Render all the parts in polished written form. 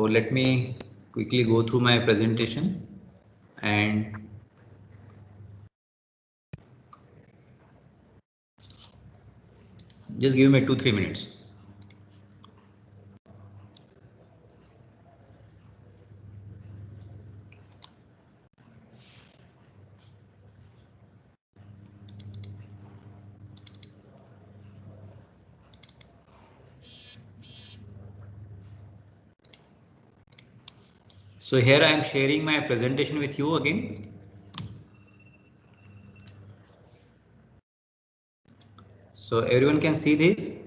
let me quickly go through my presentation and just give me 2-3 minutes. So here I am sharing my presentation with you again. So everyone can see this.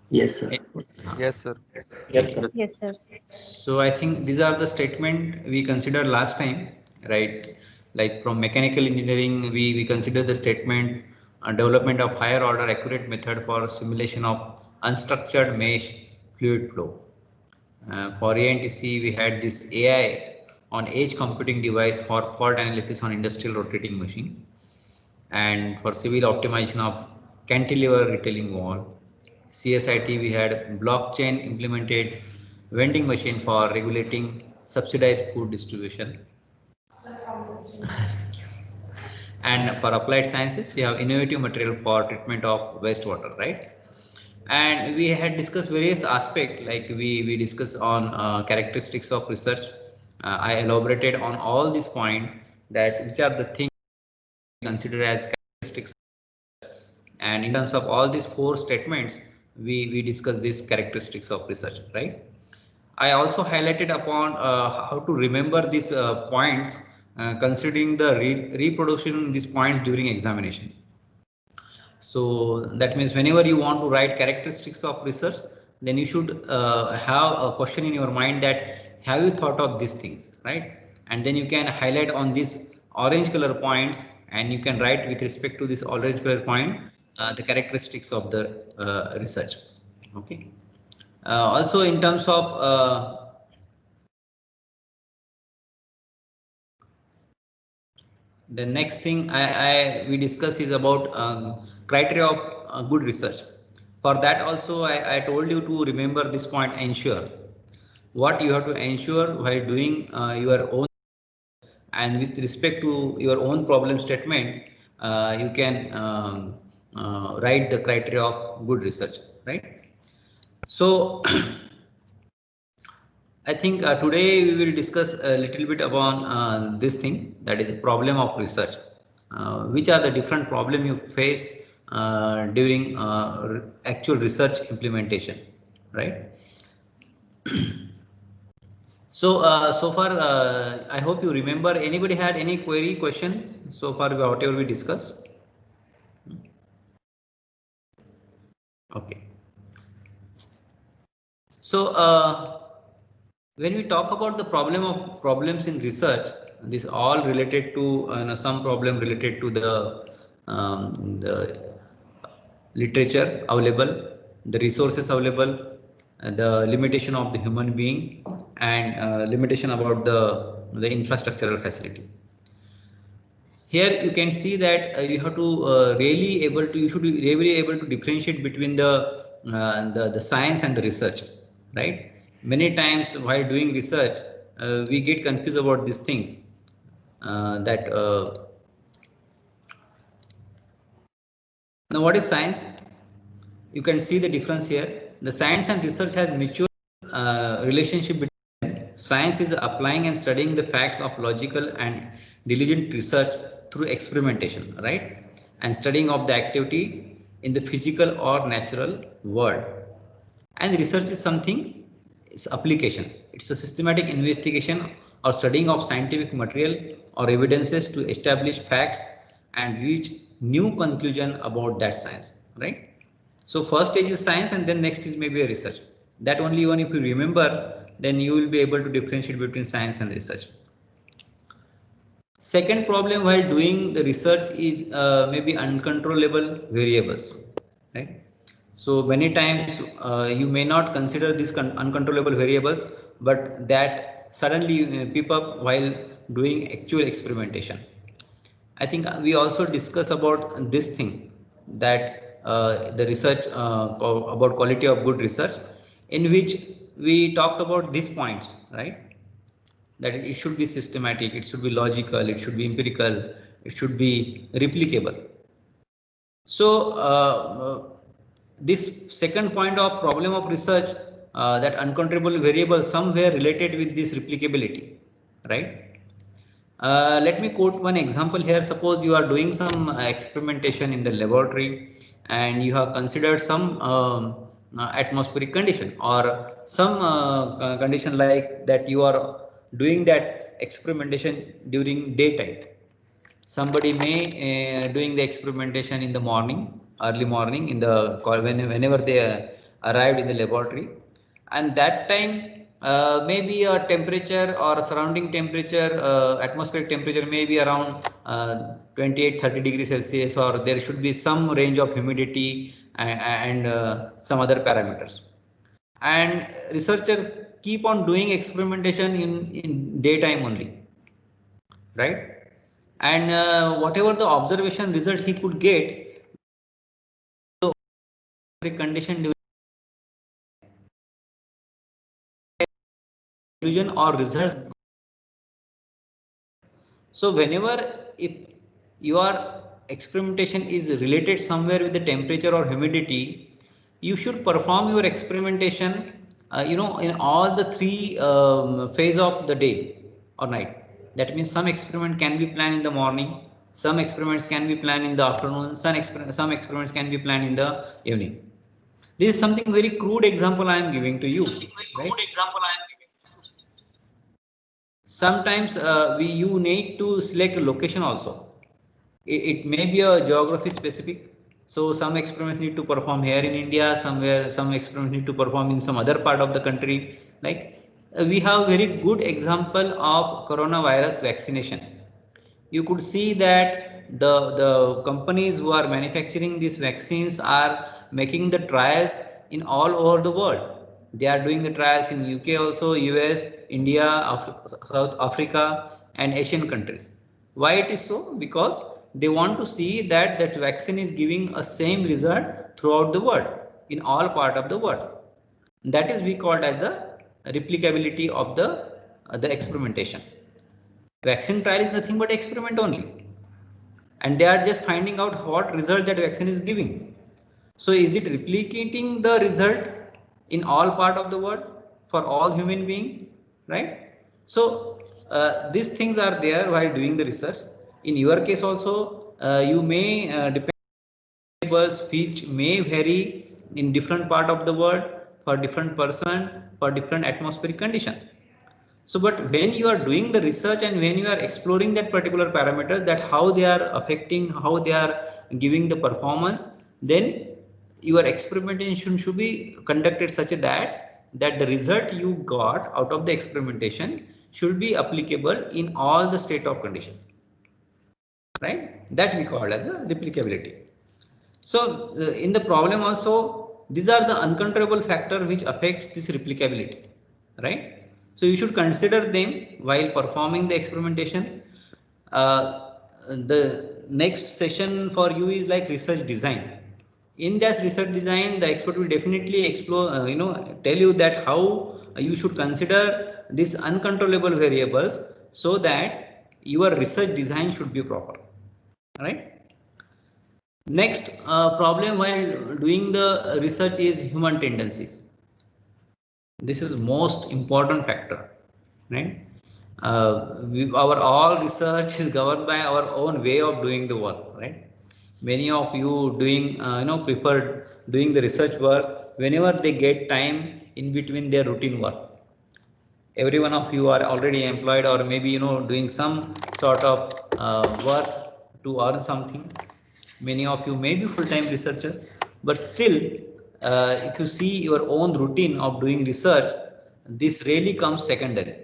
Yes, sir. Yes, sir. Yes, sir. Yes, sir. So I think these are the statement we considered last time, right? Like from mechanical engineering, we consider the statement development of higher order accurate method for simulation of unstructured mesh fluid flow. For ANTC, we had this AI on edge computing device for fault analysis on industrial rotating machine, and for civil optimization of cantilever retailing wall. CSIT, we had blockchain implemented vending machine for regulating subsidized food distribution. And for applied sciences, we have innovative material for treatment of wastewater, right? And we had discussed various aspects, like we discussed on characteristics of research. I elaborated on all these points, that which are the things considered as characteristics. And in terms of all these 4 statements, we discussed these characteristics of research, right? I also highlighted upon how to remember these points, considering the reproduction of these points during examination. So that means whenever you want to write characteristics of research, then you should have a question in your mind that have you thought of these things, right? And then you can highlight on these orange color points, and you can write with respect to this orange color point the characteristics of the research. Okay. Also in terms of the next thing we discuss is about criteria of good research. For that also I told you to remember this point, ensure. What you have to ensure while doing your own, and with respect to your own problem statement, you can write the criteria of good research, right? So I think today we will discuss a little bit about this thing, that is a problem of research. Which are the different problem you face during actual research implementation, right? So so far I hope you remember. Anybody had any query, questions so far whatever we discussed? Okay. So when we talk about the problems in research, this all related to some problem related to the literature available, the resources available, the limitation of the human being, and limitation about the infrastructural facility. Here you can see that you have to you should be really able to differentiate between the science and the research, right? Many times while doing research, we get confused about these things. Now, what is science? You can see the difference here. The science and research has mutual relationship between them. Science is applying and studying the facts of logical and diligent research through experimentation, right? And studying of the activity in the physical or natural world. And research is something, it's application. It's a systematic investigation or studying of scientific material or evidences to establish facts and reach new conclusion about that science, right? So first stage is science, and then next is maybe a research. That only even if you remember, then you will be able to differentiate between science and research. Second problem while doing the research is maybe uncontrollable variables, right? So many times you may not consider these uncontrollable variables, but that suddenly peep up while doing actual experimentation. I think we also discuss about this thing, that the research about quality of good research, in which we talked about these points, right? That it should be systematic, it should be logical, it should be empirical, it should be replicable. So this second point of problem of research, that uncontrollable variable somewhere related with this replicability, right? Let me quote one example here. Suppose you are doing some experimentation in the laboratory and you have considered some atmospheric condition or some condition like that. You are doing that experimentation during daytime. Somebody may doing the experimentation in the morning, early morning, in the whenever they arrived in the laboratory, and that time maybe a temperature or surrounding temperature, atmospheric temperature may be around 28-30 degrees Celsius, or there should be some range of humidity and some other parameters. And researchers keep on doing experimentation in daytime only, right? And whatever the observation result he could get, the condition conclusion or results. So whenever if your experimentation is related somewhere with the temperature or humidity, you should perform your experimentation in all the three phase of the day or night. That means some experiment can be planned in the morning, some experiments can be planned in the afternoon, some experiments can be planned in the evening. This is something very crude example I am giving to you, right? Sometimes you need to select a location also. It may be a geography specific. So some experiments need to perform here in India, somewhere some experiments need to perform in some other part of the country. Like we have very good example of coronavirus vaccination. You could see that the companies who are manufacturing these vaccines are making the trials in all over the world. They are doing the trials in UK also, US, India, South Africa and Asian countries. Why it is so? Because they want to see that that vaccine is giving a same result throughout the world, in all part of the world. That is we called as the replicability of the experimentation. Vaccine trial is nothing but experiment only, and they are just finding out what result that vaccine is giving. So is it replicating the result in all part of the world for all human being, right? So these things are there while doing the research. In your case also, you may depend which may vary in different part of the world for different person, for different atmospheric condition. So, but when you are doing the research and when you are exploring that particular parameters, that how they are affecting, how they are giving the performance, then your experimentation should be conducted such that the result you got out of the experimentation should be applicable in all the state of condition, right? That we call as a replicability. So in the problem also, these are the uncontrollable factor which affects this replicability, right? So you should consider them while performing the experimentation. The next session for you is like research design. In that research design, the expert will definitely explore, tell you that how you should consider these uncontrollable variables so that your research design should be proper, right? Next problem while doing the research is human tendencies. This is most important factor, right? Our all research is governed by our own way of doing the work, right? Many of you doing, prefer doing the research work whenever they get time in between their routine work. Every one of you are already employed or maybe doing some sort of work to earn something. Many of you may be full-time researcher, but still if you see your own routine of doing research, this really comes secondary.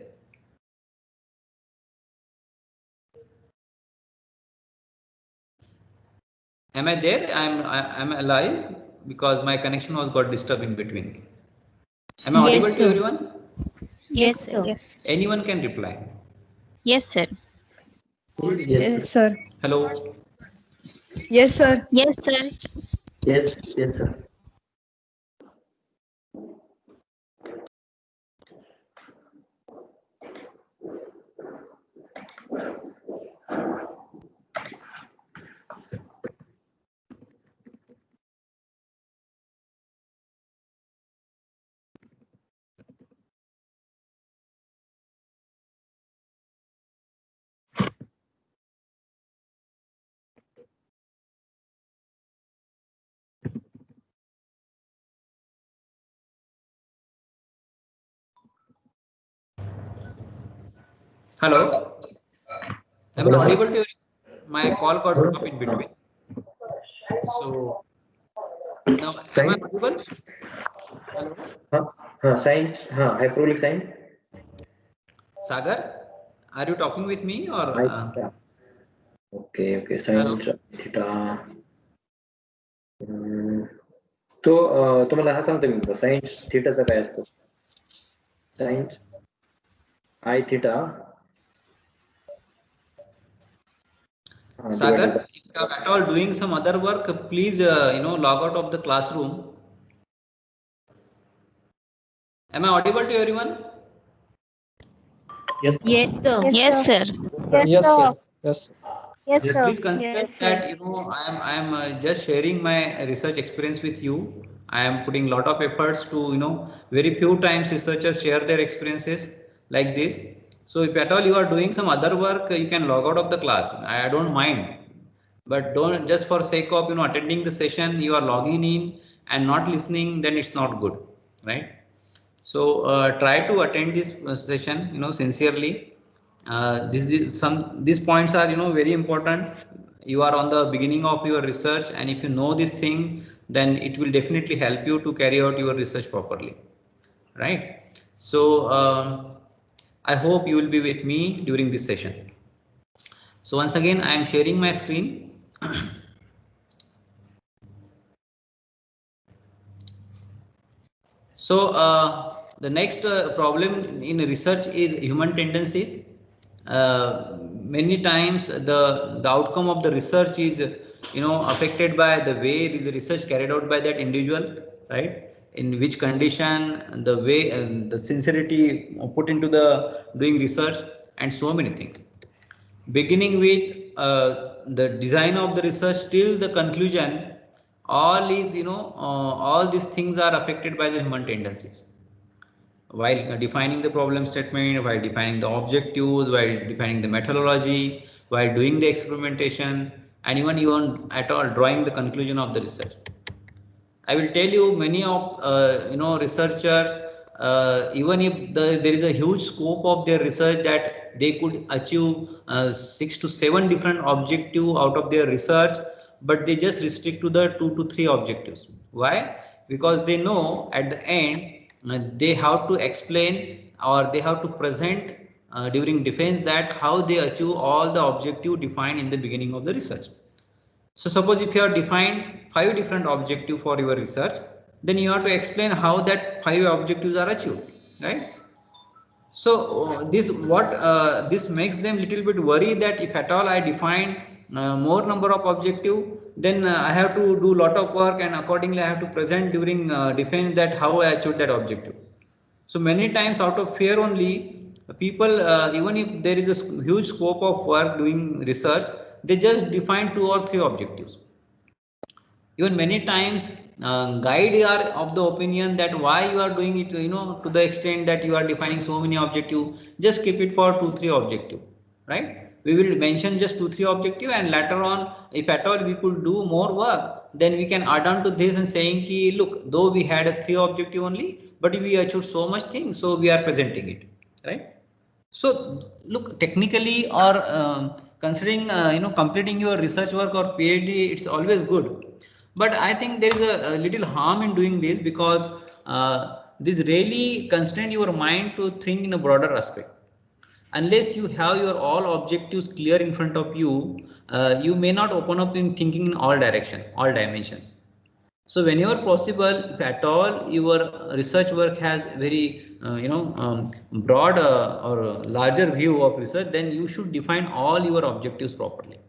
Am I there? I'm alive because my connection was got disturbed in between. Am I audible to everyone? Yes, sir. Yes. Anyone can reply. Yes, sir. Yes, sir. Hello. Yes, sir. Yes, sir. Yes, yes, sir. Hello, am I Hello, audible sir. to you? My call got dropped in between. So now, am I Sign. audible? Hello, Sign. Hyperbolic sign. Sagar, are you talking with me or? I theta. Okay, okay. Sign Hello. theta. हम्म, तो तुम्हाला हा सांगतो मी sign थिटाचा काय असतो sine i theta Sagar, divided by if you are at all doing some other work, please log out of the classroom. Am I audible to everyone? Yes. Yes, sir. Yes, sir. Yes, sir. Yes. Yes, sir. Please consider that I am just sharing my research experience with you. I am putting lot of efforts to very few times researchers share their experiences like this. So if at all you are doing some other work, you can log out of the class. I don't mind, but don't just for sake of attending the session you are logging in and not listening, then it's not good, right? So try to attend this session sincerely. This is some these points are very important. You are on the beginning of your research, and if you know this thing, then it will definitely help you to carry out your research properly, right? So I hope you will be with me during this session. So once again I am sharing my screen. So the next problem in research is human tendencies. Many times the outcome of the research is affected by the way the research carried out by that individual, right? In which condition, the way and the sincerity put into the doing research, and so many things. Beginning with the design of the research till the conclusion, all is all these things are affected by the human tendencies. While defining the problem statement, while defining the objectives, while defining the methodology, while doing the experimentation, and even at all drawing the conclusion of the research. I will tell you many of researchers, even if there is a huge scope of their research that they could achieve 6 to 7 different objective out of their research, but they just restrict to the 2 to 3 objectives. Why? Because they know at the end they have to explain or they have to present during defense that how they achieve all the objective defined in the beginning of the research. So suppose if you have defined 5 different objectives for your research, then you have to explain how that 5 objectives are achieved, right? So this makes them little bit worry that if at all I define more number of objective, then I have to do lot of work, and accordingly I have to present during defense that how I achieved that objective. So many times out of fear only, people even if there is a huge scope of work doing research, they just define 2 or 3 objectives. Even many times guide are of the opinion that why you are doing it, to the extent that you are defining so many objective, just keep it for 2 3 objective, right? We will mention just 2 3 objective, and later on if at all we could do more work, then we can add on to this and saying ki look, though we had a 3 objective only, but we achieved so much things, so we are presenting it, right? So look, technically or considering completing your research work or PhD, it's always good, but I think there is a little harm in doing this, because this really constrain your mind to think in a broader aspect. Unless you have your all objectives clear in front of you, you may not open up in thinking in all direction, all dimensions. So whenever possible, if at all your research work has very broad or larger view of research, then you should define all your objectives properly.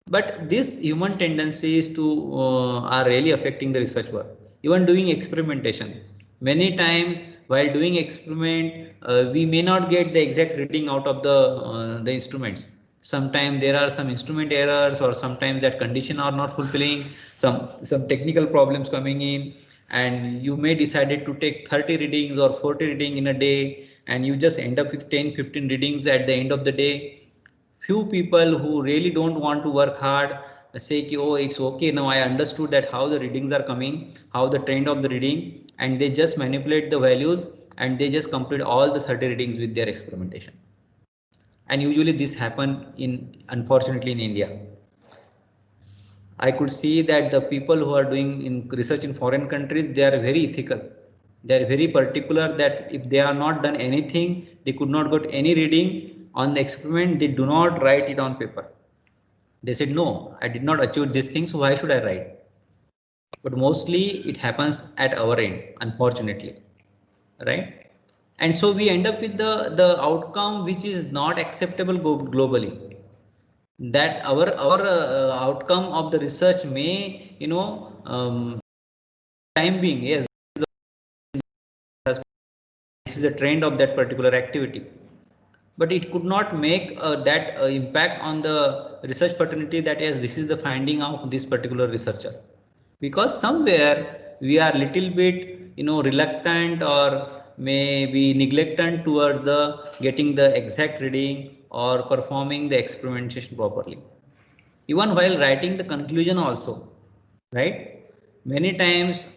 But these human tendencies to are really affecting the research work. Even doing experimentation, many times while doing experiment, we may not get the exact reading out of the instruments. Sometimes there are some instrument errors, or sometimes that condition are not fulfilling. Some technical problems coming in, and you may decided to take 30 readings or 40 reading in a day, and you just end up with 10-15 readings at the end of the day. Few people who really don't want to work hard say ki, oh, it's okay, now I understood that how the readings are coming, how the trend of the reading, and they just manipulate the values, and they just complete all the 30 readings with their experimentation. And usually this happen in, unfortunately, in India. I could see that the people who are doing in research in foreign countries, they are very ethical. They are very particular that if they are not done anything, they could not get any reading on the experiment. They do not write it on paper. They said, no, I did not achieve this thing, so why should I write? But mostly it happens at our end, unfortunately, right? And so we end up with the outcome which is not acceptable globally. That our outcome of the research may, time being, yes, this is a trend of that particular activity, but it could not make that impact on the research fraternity that yes, this is the finding of this particular researcher, because somewhere we are little bit, reluctant or maybe neglectant towards the getting the exact reading or performing the experimentation properly, even while writing the conclusion also, right? Many times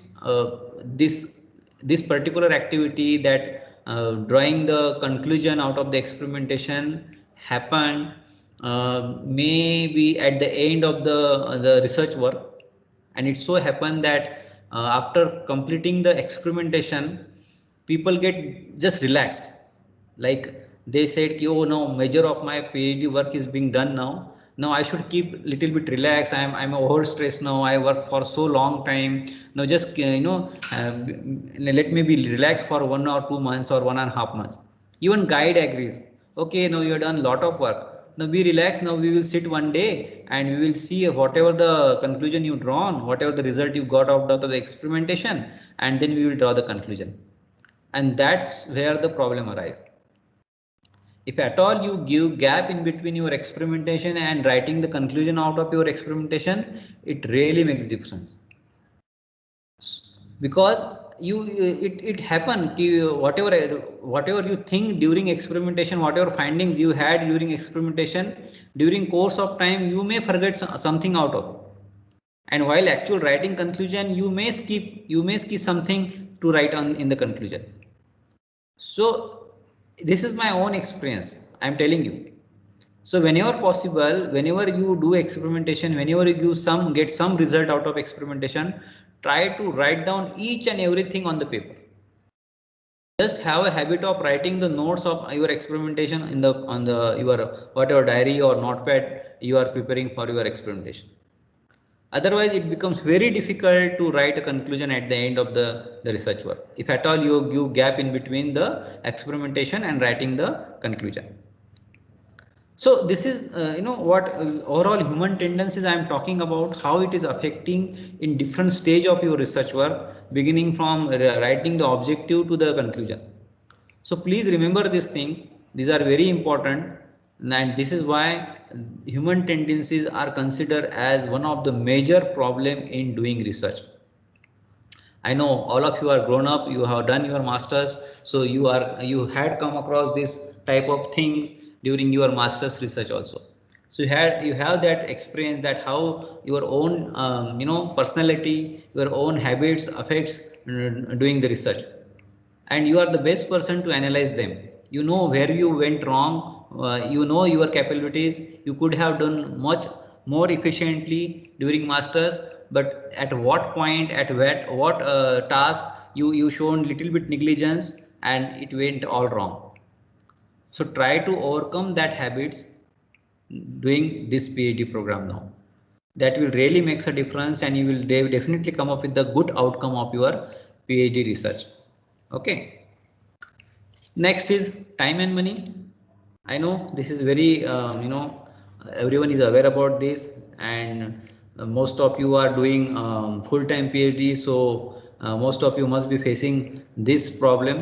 this particular activity, that drawing the conclusion out of the experimentation, happen maybe at the end of the research work. And it so happened that after completing the experimentation, people get just relaxed, like they said ki, oh no, major of my PhD work is being done now I should keep little bit relaxed. I'm over stressed now, I work for so long time, now just let me be relaxed for 1 or 2 months or 1.5 months. Even guide agrees, okay, now you have done lot of work, now be relaxed, now we will sit one day and we will see whatever the conclusion you drawn, whatever the result you got out of the experimentation, and then we will draw the conclusion. And that's where the problem arises. If at all you give gap in between your experimentation and writing the conclusion out of your experimentation, it really makes difference. Because it happen whatever you think during experimentation, whatever findings you had during experimentation, during course of time you may forget something out of it. And while actual writing conclusion, you may skip something to write on in the conclusion. So this is my own experience, I'm telling you. So whenever possible, whenever you do experimentation, whenever you get some result out of experimentation, try to write down each and everything on the paper. Just have a habit of writing the notes of your experimentation on your whatever diary or notepad you are preparing for your experimentation. Otherwise it becomes very difficult to write a conclusion at the end of the research work, if at all you give gap in between the experimentation and writing the conclusion. So this is what overall human tendencies I am talking about, how it is affecting in different stage of your research work, beginning from writing the objective to the conclusion. So please remember these things, these are very important, and this is why human tendencies are considered as one of the major problem in doing research. I know all of you are grown up, you have done your masters, so you had come across this type of things during your master's research also. So you have that experience, that how your own personality, your own habits affects doing the research, and you are the best person to analyze them. You know where you went wrong, you know your capabilities, you could have done much more efficiently during masters, but at what point, at what task you shown little bit negligence and it went all wrong. So try to overcome that habits doing this PhD program now. That will really makes a difference, and you will definitely come up with the good outcome of your PhD research. Okay. Next is time and money. I know this is very everyone is aware about this, and most of you are doing full-time PhD, so most of you must be facing this problem,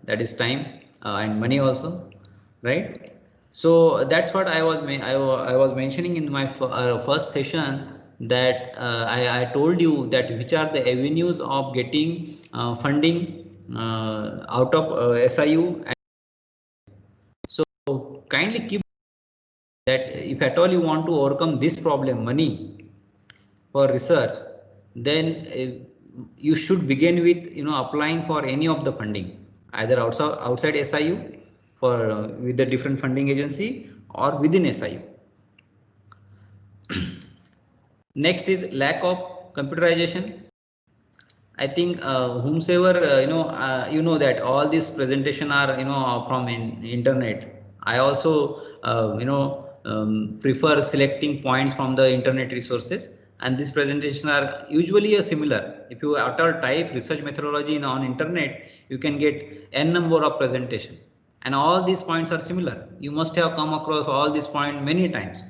that is time and money also, right? So that's what I was mentioning in my first session, that I told you that which are the avenues of getting funding out of SIU. And so kindly keep that if at all you want to overcome this problem, money for research, then you should begin with applying for any of the funding, either outside SIU for with the different funding agency, or within SIU. Next is lack of computerization. I think whomsoever you know that all these presentation are from internet. I also prefer selecting points from the internet resources, and these presentations are usually similar. If you at all type research methodology on internet, you can get n number of presentation, and all these points are similar. You must have come across all these points many times,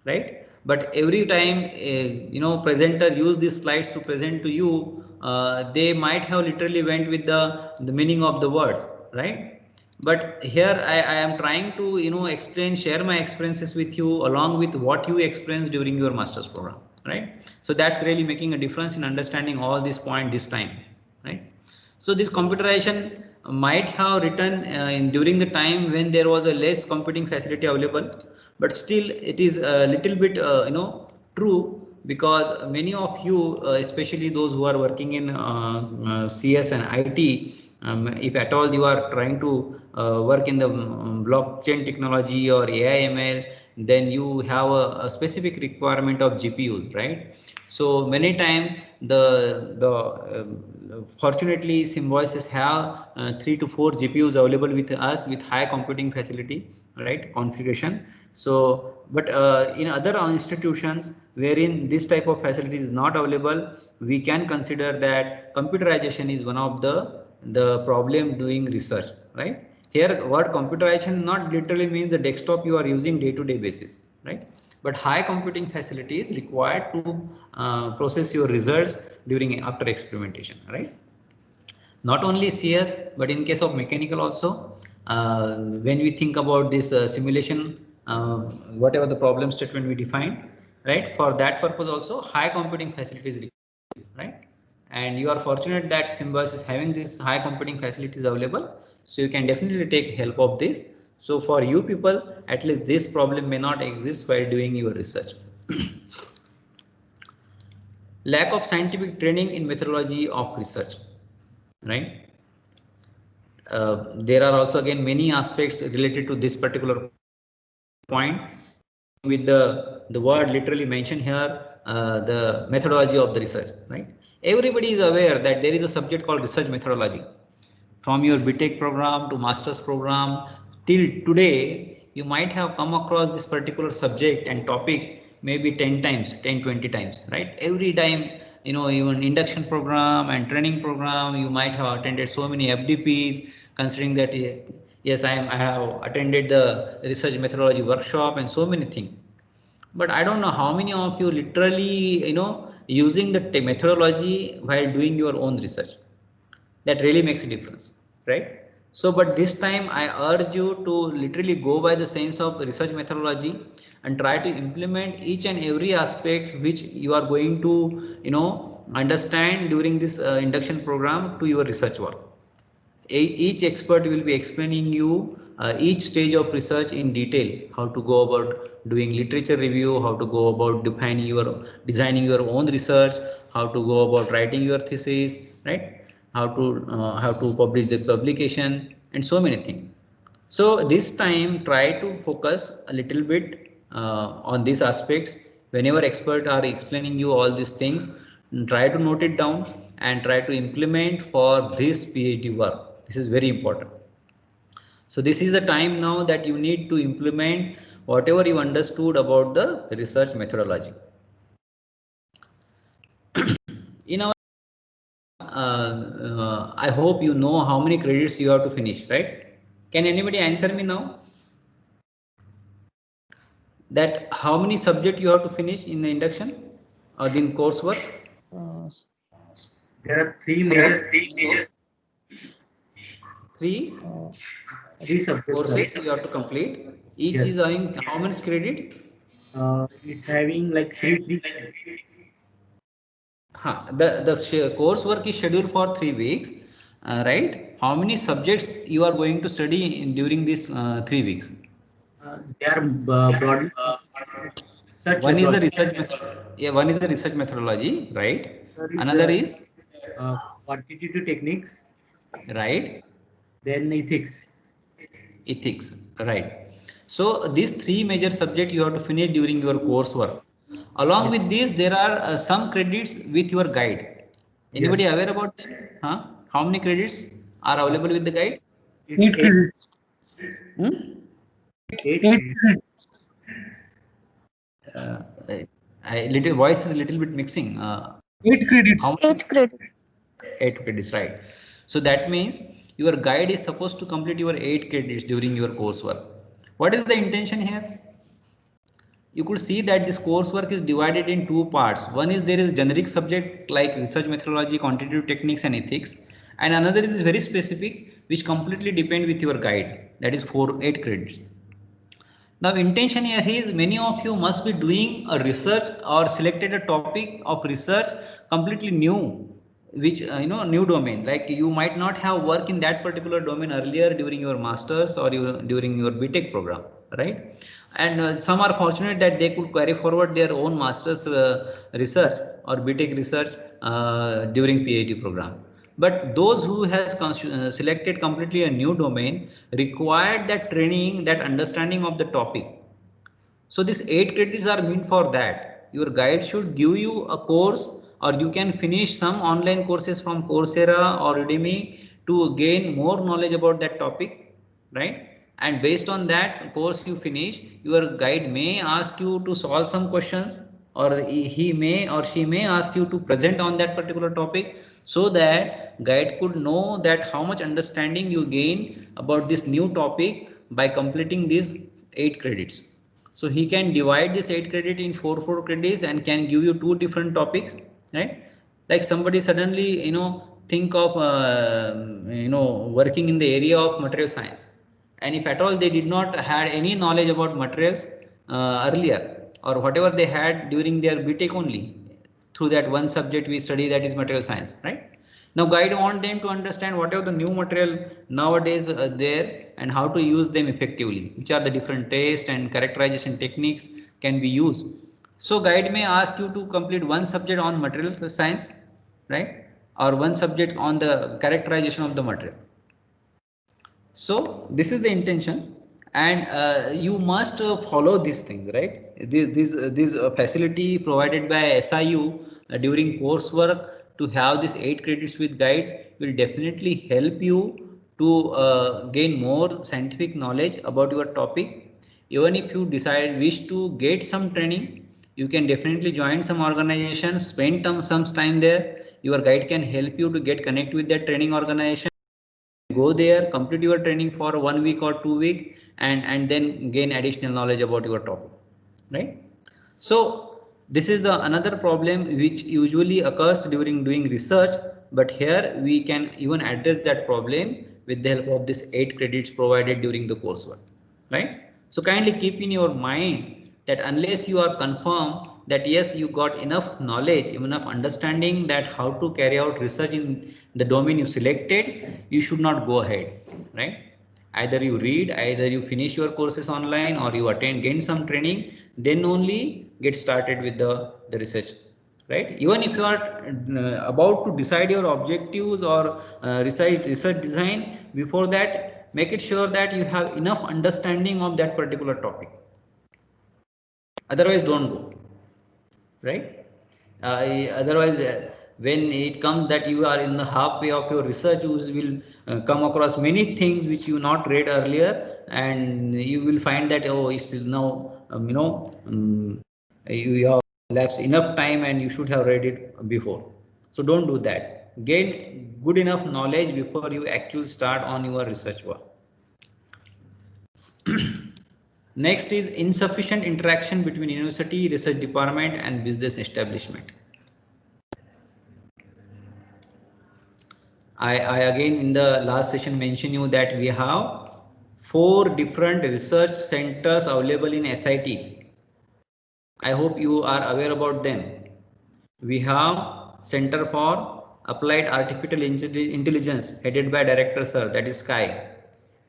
right? But every time presenter use these slides to present to you, they might have literally went with the meaning of the words, right? But here I am trying to explain, share my experiences with you along with what you experienced during your master's program, right? So that's really making a difference in understanding all these points this time, right? So this computerization might have written during the time when there was a less computing facility available, but still it is a little bit true, because many of you, especially those who are working in CS and IT, if at all you are trying to work in the blockchain technology or AI ML, then you have a specific requirement of GPUs, right? So many times fortunately Symbiosis have 3 to 4 GPUs available with us with high computing facility, right, configuration. So but in other institutions wherein this type of facility is not available, we can consider that computerization is one of the problem doing research, right? Here word computerization not literally means the desktop you are using day-to-day basis, right? But high computing facility is required to process your results during after experimentation, right? Not only CS, but in case of mechanical also, when we think about this simulation, whatever the problem statement we defined, right? For that purpose also high computing facilities required, right? And you are fortunate that Symbiosis is having this high computing facilities available, so you can definitely take help of this. So for you people, at least this problem may not exist while doing your research. Lack of scientific training in methodology of research, right? There are also again many aspects related to this particular point, with the word literally mentioned here, the methodology of the research, right? Everybody is aware that there is a subject called research methodology. From your BTech program to master's program till today, you might have come across this particular subject and topic maybe 10 times, 10, 20 times, right? Every time, even induction program and training program, you might have attended so many FDPs, considering that yes, I have attended the research methodology workshop and so many things. But I don't know how many of you literally, using the methodology while doing your own research. That really makes a difference, right? So but this time I urge you to literally go by the sense of research methodology and try to implement each and every aspect which you are going to understand during this induction program to your research work. Each expert will be explaining you each stage of research in detail, how to go about doing literature review, how to go about designing your own research, how to go about writing your thesis, right? How to publish the publication, and so many things. So this time try to focus a little bit on these aspects. Whenever experts are explaining you all these things, try to note it down and try to implement for this PhD work. This is very important. So this is the time now that you need to implement whatever you understood about the research methodology. In our I hope you know how many credits you have to finish, right? Can anybody answer me now? that how many subject you have to finish in the induction or in coursework? There are three major three subjects. Courses you have to complete. Each Yes. is having how many credit? It's having like three. The coursework is scheduled for 3 weeks, right? How many subjects you are going to study during these 3 weeks? They are broadly such One is the methodology. research method. Yeah, one is the research methodology, right? There is, Another is quantitative techniques, right. then ethics. Ethics, right. So these three major subjects you have to finish during your coursework. Along with these, there are some credits with your guide. Anybody Yes. aware about them? Huh? How many credits are available with the guide? It's eight. Hmm? Eight. Uh, little voice is little bit mixing. 8 credits. How 8 credits. 8 credits, right? So that means your guide is supposed to complete your 8 credits during your coursework. What is the intention here? You could see that this coursework is divided in two parts. One is there is generic subject like research methodology, quantitative techniques and ethics, and another is very specific which completely depend with your guide, that is for 8 credits. Now intention here is many of you must be doing a research or selected a topic of research completely new, which new domain, like you might not have worked in that particular domain earlier during your masters or during your BTech program, right? And some are fortunate that they could carry forward their own masters research or BTech research during PhD program. But those who has selected completely a new domain required that training, that understanding of the topic. So these 8 credits are meant for that. Your guide should give you a course, or you can finish some online courses from Coursera or Udemy to gain more knowledge about that topic, right? And based on that course you finish, your guide may ask you to solve some questions, or he may or she may ask you to present on that particular topic, so that guide could know that how much understanding you gain about this new topic by completing these 8 credits. So he can divide this 8 credit in four credits and can give you two different topics, right? Like somebody suddenly think of working in the area of material science, and if at all they did not had any knowledge about materials earlier, or whatever they had during their BTech only, through that one subject we study, that is material science, right? Now guide want them to understand what are the new material nowadays there, and how to use them effectively, which are the different taste and characterization techniques can be used. So guide may ask you to complete one subject on material science, right? Or one subject on the characterization of the material. So this is the intention, and you must follow these things, right? This facility provided by SIU during coursework to have this 8 credits with guides will definitely help you to gain more scientific knowledge about your topic. Even if you decide wish to get some training, you can definitely join some organization, spend some time there. Your guide can help you to get connect with that training organization. Go there, complete your training for 1 week or 2 week, and then gain additional knowledge about your topic, right? So this is the another problem which usually occurs during doing research, but here we can even address that problem with the help of this 8 credits provided during the coursework, right? So kindly keep in your mind that unless you are confirmed that yes, you got enough knowledge, enough understanding that how to carry out research in the domain you selected, you should not go ahead, right? Either you read, either you finish your courses online, or you attend, gain some training, then only get started with the research, right? Even if you are about to decide your objectives or research design, before that make it sure that you have enough understanding of that particular topic, otherwise don't go, right? Otherwise when it comes that you are in the halfway of your research, you will come across many things which you not read earlier, and you will find that oh, it's now you have lapsed enough time and you should have read it before. So don't do that. Gain good enough knowledge before you actually start on your research work. Next is insufficient interaction between university, research department and business establishment. I again in the last session mentioned you that we have 4 different research centers available in SIT. I hope you are aware about them. We have Center for Applied Artificial Intelligence headed by Director Sir, that is SKY.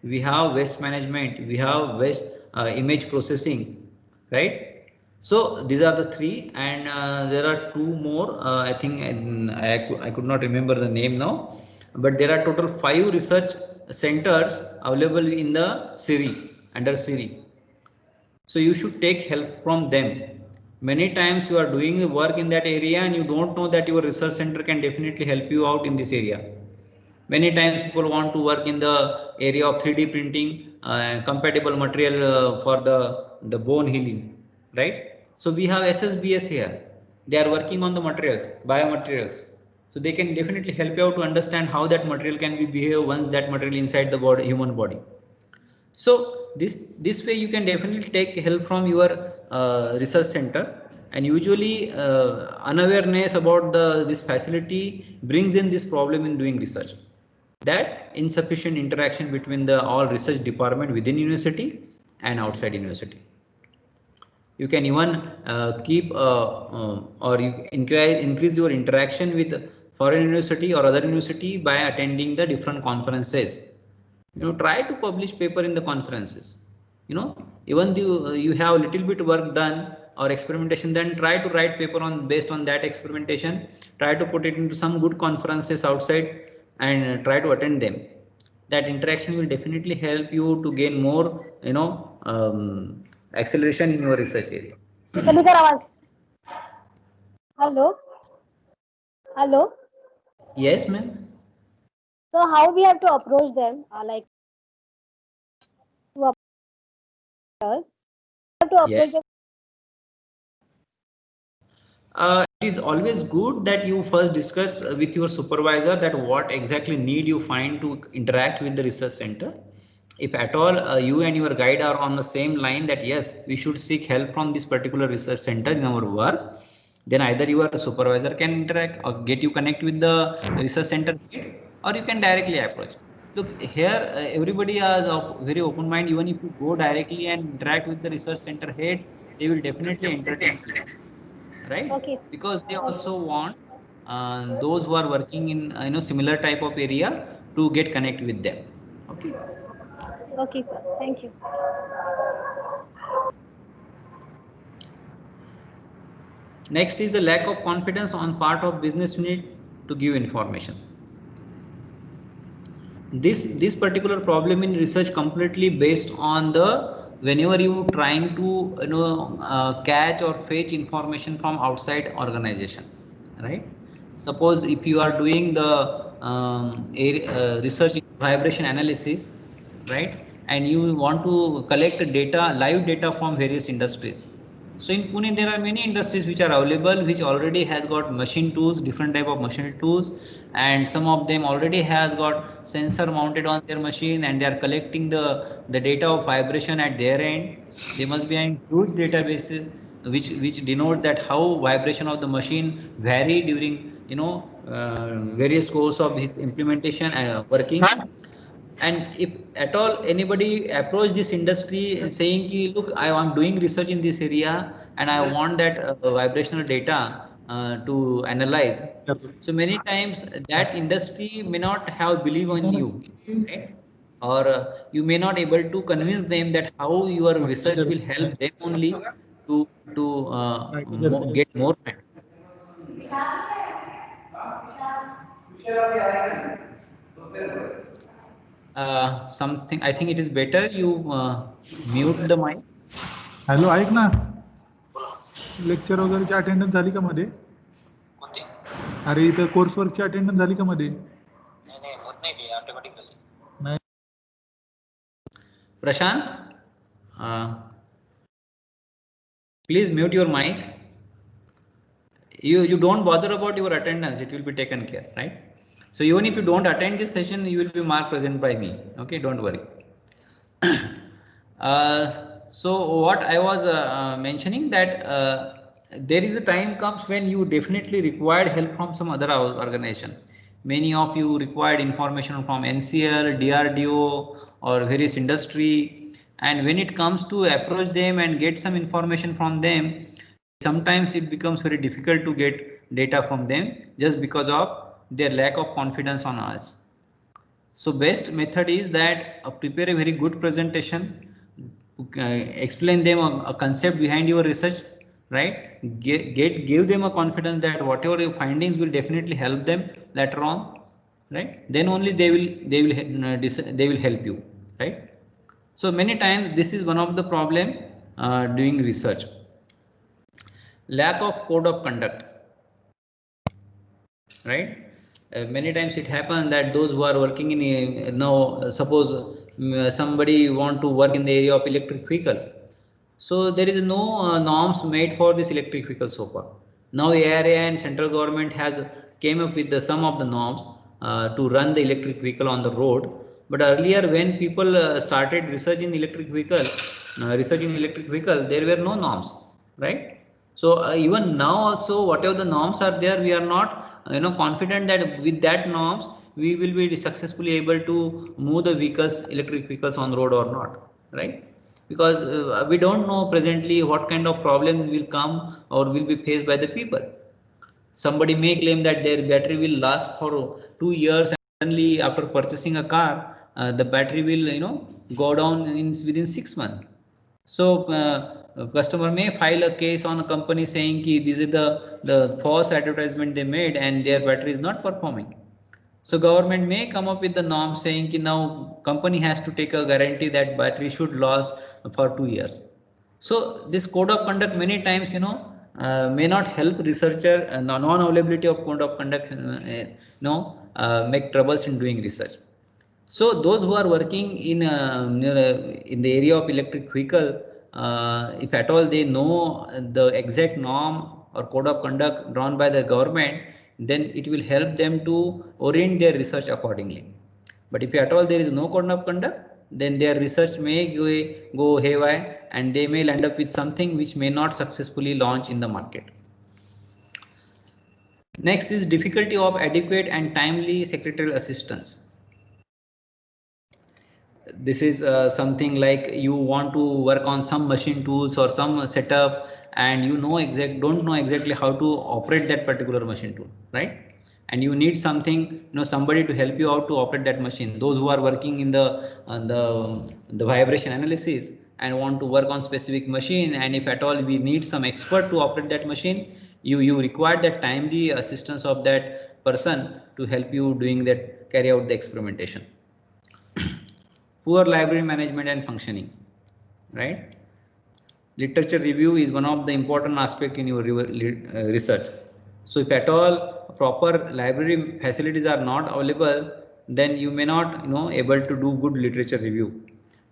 We have waste management, we have waste image processing, right? So these are the 3, and there are 2 more. I think I could not remember the name now, but there are total 5 research centers available in the CIRI, under CIRI. So you should take help from them. Many times you are doing the work in that area and you don't know that your research center can definitely help you out in this area. Many times people want to work in the area of 3D printing, compatible material for the bone healing, right? So we have SSBS here. They are working on the materials, biomaterials. So they can definitely help you out to understand how that material can be behave once that material inside the body, human body. So this way you can definitely take help from your research center, and usually unawareness about this facility brings in this problem in doing research, that insufficient interaction between the all research department within university and outside university. You can even keep or you increase your interaction with foreign university or other university by attending the different conferences. Try to publish paper in the conferences. Even though you have a little bit work done or experimentation, then try to write paper on based on that experimentation. Try to put it into some good conferences outside and try to attend them. That interaction will definitely help you to gain more acceleration in your research area. Hello. Yes, ma'am. So how we have to approach them? Like to approach them. Yes. It is always good that you first discuss with your supervisor that what exactly need you find to interact with the research center. If at all you and your guide are on the same line that yes, we should seek help from this particular research center in our work, then either your supervisor can interact or get you connect with the research center, or you can directly approach. Look here, everybody is very open mind. Even if you go directly and interact with the research center head, they will definitely entertain, right? Okay. Because they also want those who are working in similar type of area to get connect with them. Okay. Okay, sir. Thank you. Next is the lack of confidence on part of business unit to give information. This particular problem in research completely based on the whenever you trying to catch or fetch information from outside organization, right? Suppose if you are doing the research in vibration analysis, right, and you want to collect data, live data from various industries. So in Pune there are many industries which are available, which already has got machine tools, different type of machine tools, and some of them already has got sensor mounted on their machine, and they are collecting the data of vibration at their end. They must be in huge databases which denote that how vibration of the machine vary during various course of his implementation and working. And if at all anybody approach this industry saying ki, look, I am doing research in this area and I want that vibrational data to analyze. So many times that industry may not have believe in you, right? Or you may not able to convince them that how your research will help them only to get more funding. Something, I think it is better you mute the mic. Hello, ऐक ना, lecture वगैरेची attendance झाली का मध्ये? अरे इथं course वर्कची attendance झाली का मध्ये? नाही, होत नाही, ऑटोमॅटिकली. नाही. Prashant, please mute your mic. You don't bother about your attendance, it will be taken care, right? So even if you don't attend this session, you will be marked present by me. Okay, don't worry. So what I was mentioning that there is a time comes when you definitely required help from some other organization. Many of you required information from NCL, DRDO or various industry, and when it comes to approach them and get some information from them, sometimes it becomes very difficult to get data from them just because of their lack of confidence on us. So best method is that prepare a very good presentation, explain them a concept behind your research, right? Give them a confidence that whatever your findings will definitely help them later on, right? Then only they will help you, right? So many times this is one of the problem doing research. Lack of code of conduct, right? Many times it happens that those who are working in now suppose somebody want to work in the area of electric vehicle, so there is no norms made for this electric vehicle so far. Now ARA and central government has came up with some of the norms to run the electric vehicle on the road, but earlier when people started researching electric vehicle, there were no norms, right? So even now also whatever the norms are there, we are not confident that with that norms we will be successfully able to move the vehicles, electric vehicles on road or not, right? Because we don't know presently what kind of problem will come or will be faced by the people. Somebody may claim that their battery will last for 2 years, and suddenly after purchasing a car, the battery will go down within 6 months. So customer may file a case on a company saying ki this is the false advertisement they made and their battery is not performing. So government may come up with the norm saying that now company has to take a guarantee that battery should last for 2 years. So this code of conduct many times may not help researcher. Non-availability of code of conduct make troubles in doing research. So those who are working in the area of electric vehicle, if at all they know the exact norm or code of conduct drawn by the government, then it will help them to orient their research accordingly. But if at all there is no code of conduct, then their research may go haywire and they may end up with something which may not successfully launch in the market. Next is difficulty of adequate and timely secretarial assistance. This is something like you want to work on some machine tools or some setup and don't know exactly how to operate that particular machine tool, right? And you need something, somebody to help you out to operate that machine. Those who are working in the vibration analysis and want to work on specific machine, and if at all we need some expert to operate that machine, you require that timely assistance of that person to help you carry out the experimentation. Poor library management and functioning, right? Literature review is one of the important aspect in your research. So if at all proper library facilities are not available, then you may not able to do good literature review.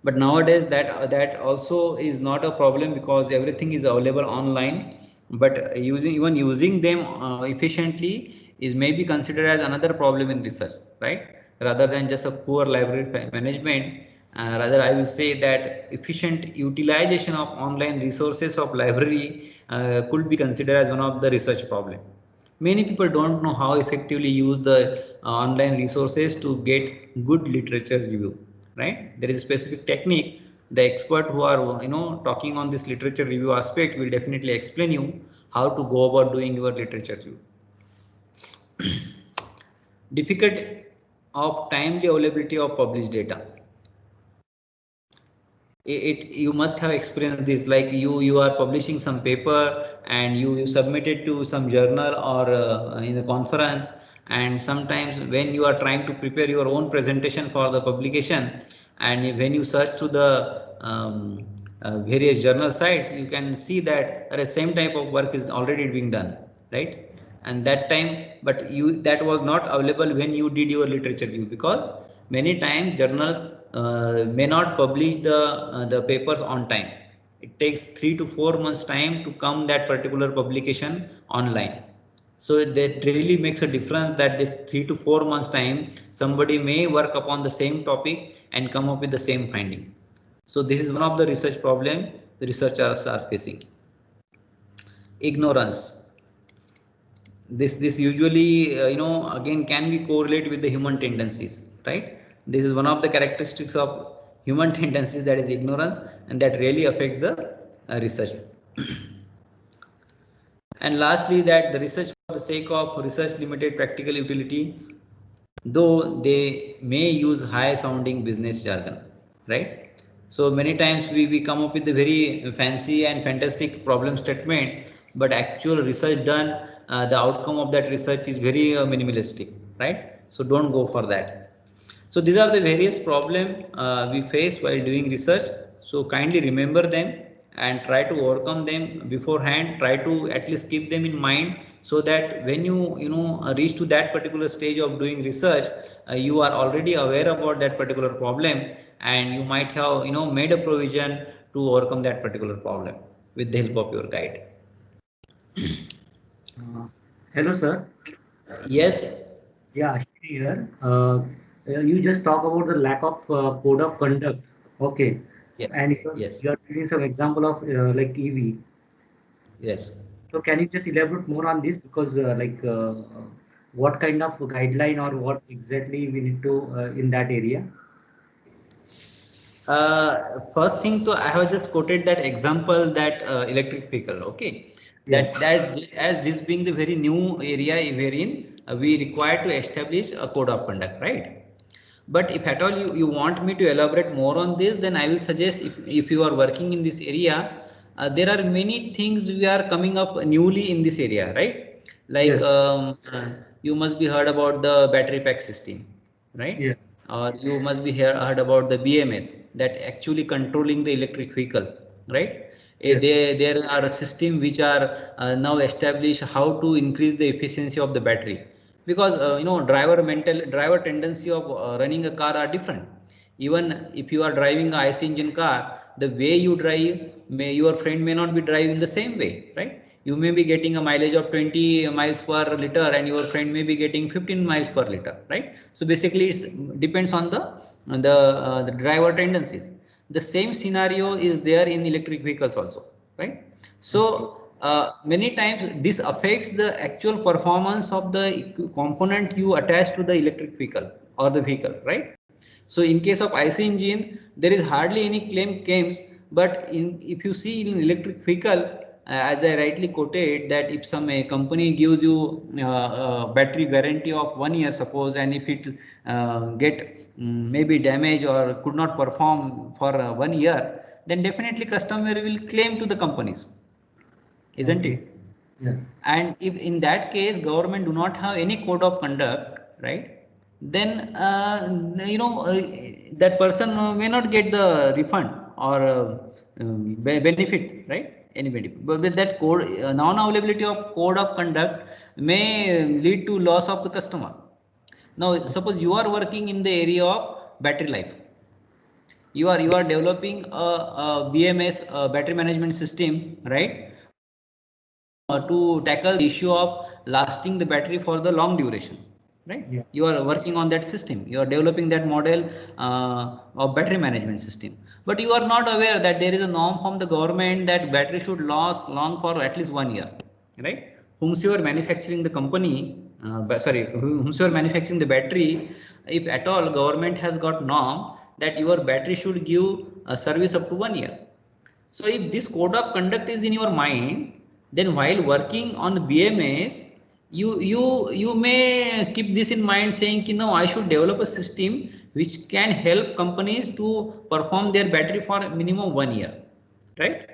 But nowadays that also is not a problem because everything is available online. But even using them efficiently is maybe considered as another problem in research, right? Rather than just a poor library management, rather I will say that efficient utilization of online resources of library could be considered as one of the research problem. Many people don't know how effectively use the online resources to get good literature review, right? There is a specific technique. The expert who are talking on this literature review aspect will definitely explain you how to go about doing your literature review. Difficult of timely availability of published data. You must have experienced this, like you are publishing some paper and you submit it to some journal or in a conference, and sometimes when you are trying to prepare your own presentation for the publication, and when you search to the various journal sites, you can see that the same type of work is already being done, right? And that time, but that was not available when you did your literature review, because many times journals may not publish the papers on time. It takes 3 to 4 months time to come that particular publication online. So that really makes a difference, that this 3 to 4 months time somebody may work upon the same topic and come up with the same finding. So this is one of the research problem the researchers are facing. Ignorance. This usually again can be correlate with the human tendencies, right? This is one of the characteristics of human tendencies, that is ignorance, and that really affects the research. And lastly, that the research for the sake of research limited practical utility, though they may use high sounding business jargon, right? So many times we come up with a very fancy and fantastic problem statement, but actual research done, the outcome of that research is very minimalistic, right? So don't go for that. So these are the various problems we face while doing research. So kindly remember them and try to overcome them beforehand. Try to at least keep them in mind, so that when you reach to that particular stage of doing research, you are already aware about that particular problem, and you might have made a provision to overcome that particular problem with the help of your guide. Hello, sir. Yes. Yeah, Ashwini here. You just talk about the lack of code of conduct. Okay. Yeah. And Yes. you are giving some example of like EV. Yes. So can you just elaborate more on this? Because what kind of guideline or what exactly we need to in that area? First thing, so I have just quoted that example, that electric vehicle. Okay, Yeah. that as this being the very new area wherein we require to establish a code of conduct, right? But if at all you want me to elaborate more on this, then I will suggest, if you are working in this area, there are many things we are coming up newly in this area, right? Like Yes. you must be heard about the battery pack system, Yeah. right? Or you must be heard about the BMS, that actually controlling the electric vehicle, right? Yes. There are a system which are now established how to increase the efficiency of the battery, because driver tendency of running a car are different. Even if you are driving a IC engine car, the way you drive, your friend may not be driving the same way, right? You may be getting a mileage of 20 miles per liter, and your friend may be getting 15 miles per liter, right? So basically it depends on the driver tendencies. The same scenario is there in electric vehicles also, right? So many times this affects the actual performance of the component you attach to the electric vehicle or the vehicle, right? So in case of IC engine, there is hardly any claims, but if you see in electric vehicle, as I rightly quoted, that if some company gives you battery guarantee of 1 year, suppose, and if it get maybe damage or could not perform for 1 year, then definitely customer will claim to the companies, isn't Okay. it? Yeah. And if in that case government do not have any code of conduct, right, then that person may not get the refund or benefit, right? Any benefit, but with that code, non-availability of code of conduct may lead to loss of the customer. Now suppose you are working in the area of battery life, you are developing a BMS, battery management system, right, to tackle the issue of lasting the battery for the long duration, right? Yeah. You are working on that system, you are developing that model of battery management system, but you are not aware that there is a norm from the government that battery should last long for at least 1 year, right? Whomsoever manufacturing the company, whomsoever manufacturing the battery, if at all government has got norm that your battery should give a service up to 1 year. So if this code of conduct is in your mind, then while working on BMS, you may keep this in mind, saying, no, I should develop a system which can help companies to perform their battery for minimum 1 year, right?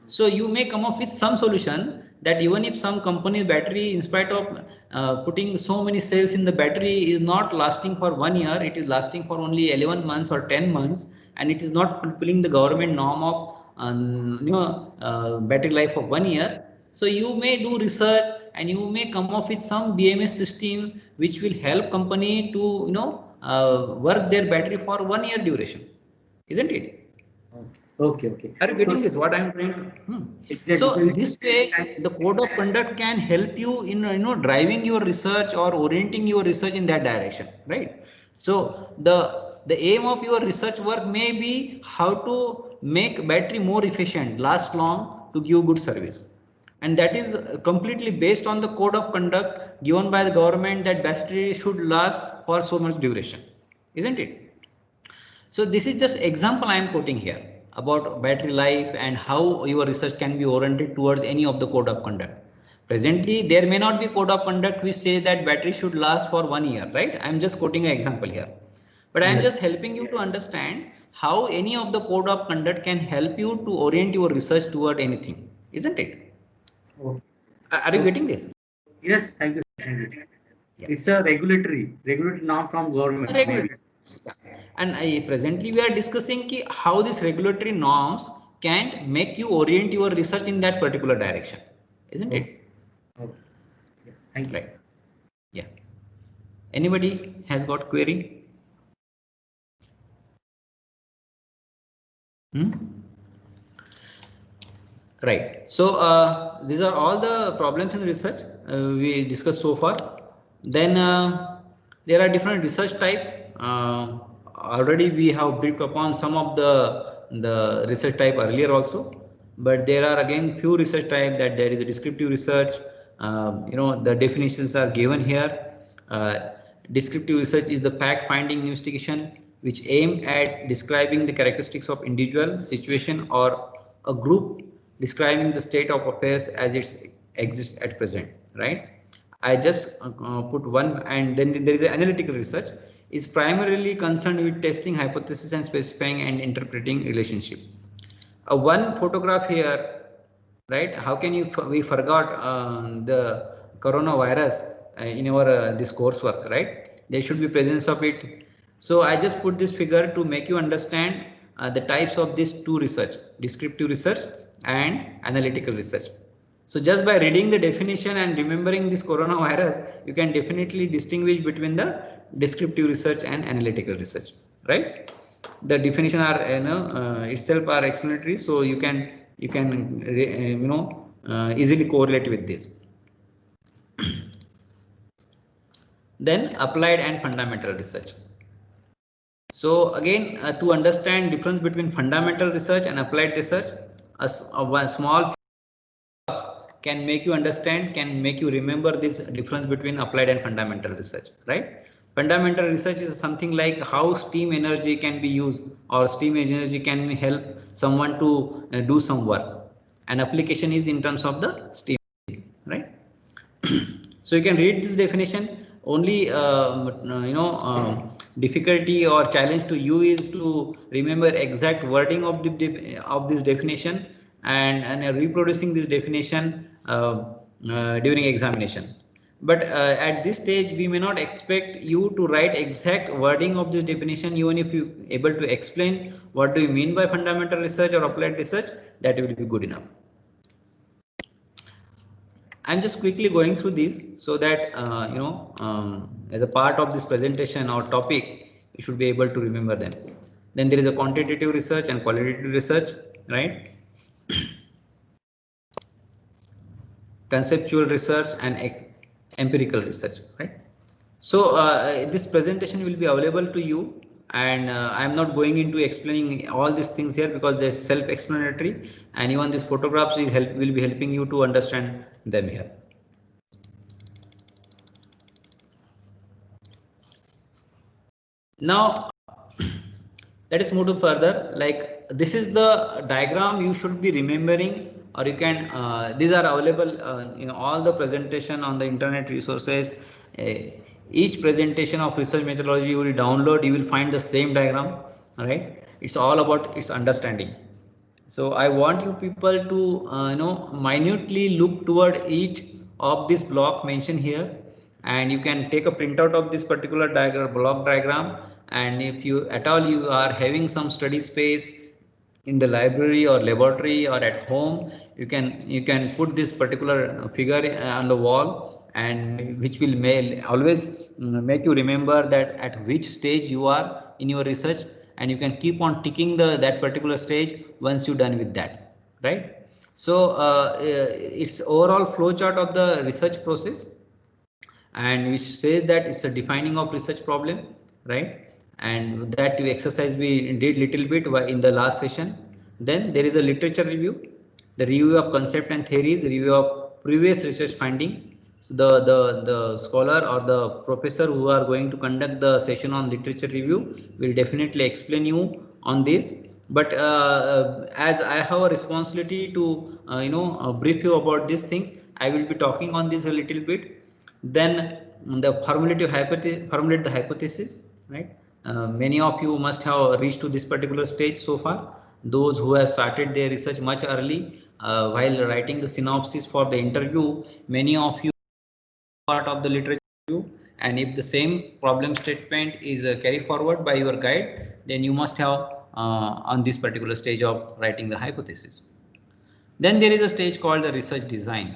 So you may come up with some solution that even if some company battery, in spite of putting so many cells in the battery, is not lasting for 1 year, it is lasting for only 11 months or 10 months, and it is not fulfilling the government norm of battery life of 1 year. So you may do research and you may come up with some BMS system which will help company to work their battery for 1 year duration, isn't it? Okay. Okay. Are you getting this? What I am trying to? Exactly. So So this way, the code of conduct can help you in driving your research or orienting your research in that direction, right? So the aim of your research work may be how to make battery more efficient, last long, to give good service, and that is completely based on the code of conduct given by the government that battery should last for so much duration, isn't it? So this is just example I am quoting here about battery life and how your research can be oriented towards any of the code of conduct. Presently, there may not be code of conduct which says that battery should last for 1 year, right? I am just quoting an example here, but I am just helping you to understand how any of the code of conduct can help you to orient your research toward anything, isn't it? Okay. Are you getting this? Yes, thank you. Thank you. Yeah. It's a regulatory norm from government. Regulatory. And presently we are discussing how these regulatory norms can make you orient your research in that particular direction, isn't it? Okay. Yeah, thank you. Right. Yeah. Anybody has got query? Right. So these are all the problems in research we discussed so far. Then there are different research type. Already we have briefed upon some of the research type earlier also, but there are again few research type that there is a descriptive research. The definitions are given here. Descriptive research is the fact-finding investigation which aim at describing the characteristics of individual, situation, or a group, describing the state of affairs as it exists at present, right? I just put one, and then there is an analytical research is primarily concerned with testing hypothesis and specifying and interpreting relationship. One photograph here, right? How can we forgot the coronavirus in our this coursework, right? There should be presence of it. So I just put this figure to make you understand the types of these two research: descriptive research and analytical research. So just by reading the definition and remembering this coronavirus, you can definitely distinguish between the descriptive research and analytical research, right? The definition are itself are explanatory, so you can easily correlate with this. Then applied and fundamental research. So again, to understand difference between fundamental research and applied research, one small can make you understand, can make you remember this difference between applied and fundamental research, right? Fundamental research is something like how steam energy can be used, or steam energy can help someone to do some work. An application is in terms of the steam, right? So you can read this definition. Only difficulty or challenge to you is to remember exact wording of this definition and reproducing this definition during examination. But at this stage we may not expect you to write exact wording of this definition. Even if you able to explain what do you mean by fundamental research or applied research, that will be good enough. I'm just quickly going through these so that as a part of this presentation or topic, you should be able to remember them. Then there is a quantitative research and qualitative research, right? Conceptual research and empirical research, right? So this presentation will be available to you, and I am not going into explaining all these things here because they're self-explanatory, and even these photographs will be helping you to understand them here. Now let us move to further. Like this is the diagram you should be remembering, or you can these are available in all the presentation on the internet resources. Each presentation of research methodology you will download, you will find the same diagram, right? It's all about its understanding. So I want you people to minutely look toward each of this block mentioned here, and you can take a printout of this particular block diagram, and if you at all you are having some study space in the library or laboratory or at home, you can put this particular figure on the wall, and which will always make you remember that at which stage you are in your research, and you can keep on ticking that particular stage once you're done with that, right? So it's overall flow chart of the research process, and which says that it's a defining of research problem, right? and that exercise we did little bit in the last session. Then there is a literature review, the review of concept and theories, review of previous research finding. So the scholar or the professor who are going to conduct the session on literature review will definitely explain you on this. But as I have a responsibility to brief you about these things, I will be talking on this a little bit. Then the formulate the hypothesis, right? Many of you must have reached to this particular stage so far. Those who have started their research much early while writing the synopsis for the interview, many of you part of the literature review, and if the same problem statement is carried forward by your guide, then you must have on this particular stage of writing the hypothesis. Then there is a stage called the research design.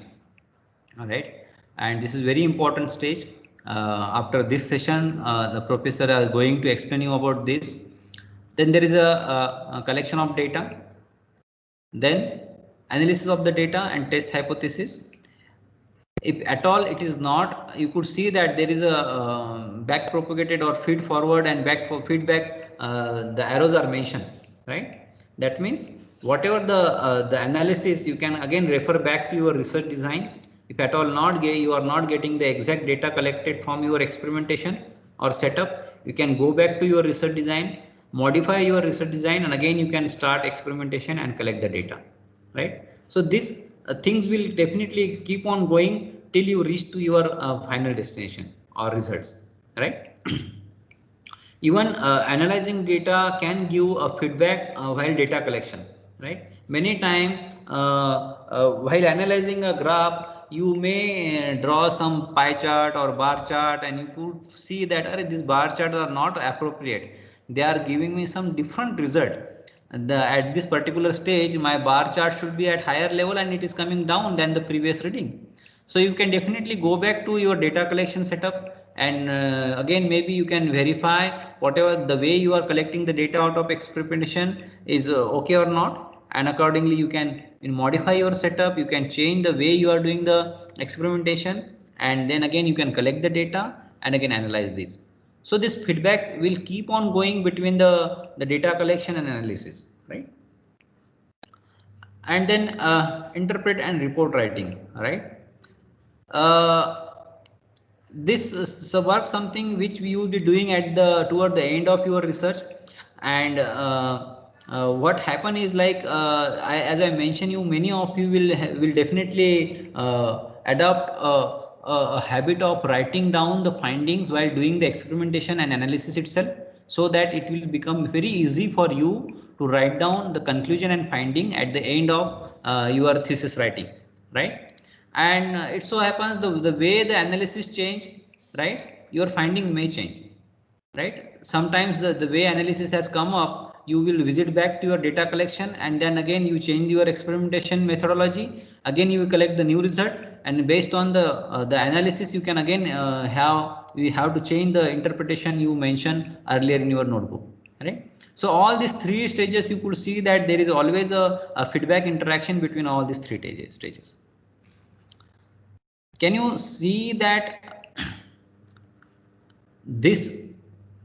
All right, and this is very important stage. After this session, the professor are going to explain you about this. Then there is a collection of data, then analysis of the data and test hypothesis. If at all it is not, you could see that there is a back propagated or feed forward and back for feedback, the arrows are mentioned, right? That means whatever the analysis, you can again refer back to your research design. If at all you are not getting the exact data collected from your experimentation or setup, you can go back to your research design, modify your research design, and again you can start experimentation and collect the data, right? So this things will definitely keep on going till you reach to your final destination or results, right? Even analyzing data can give a feedback while data collection, right? Many times while analyzing a graph, you may draw some pie chart or bar chart, and you could see that these bar charts are not appropriate. They are giving me some different result. At this particular stage, my bar chart should be at higher level and it is coming down than the previous reading. So you can definitely go back to your data collection setup, and again maybe you can verify whatever the way you are collecting the data out of experimentation is okay or not, and accordingly you can modify your setup, you can change the way you are doing the experimentation, and then again you can collect the data and again analyze this. So this feedback will keep on going between the data collection and analysis, right? And then interpret and report writing, right? This was something which we will be doing at toward the end of your research. And what happen is, like as I mentioned you, many of you will definitely adopt a habit of writing down the findings while doing the experimentation and analysis itself, so that it will become very easy for you to write down the conclusion and finding at the end of your thesis writing, right? And it so happens the way the analysis change, right, your finding may change, right? Sometimes the way analysis has come up, you will visit back to your data collection, and then again you change your experimentation methodology, again you will collect the new result, and based on the analysis you can again have to change the interpretation you mentioned earlier in your notebook, right? So all these three stages, you could see that there is always a feedback interaction between all these three stages. Can you see that this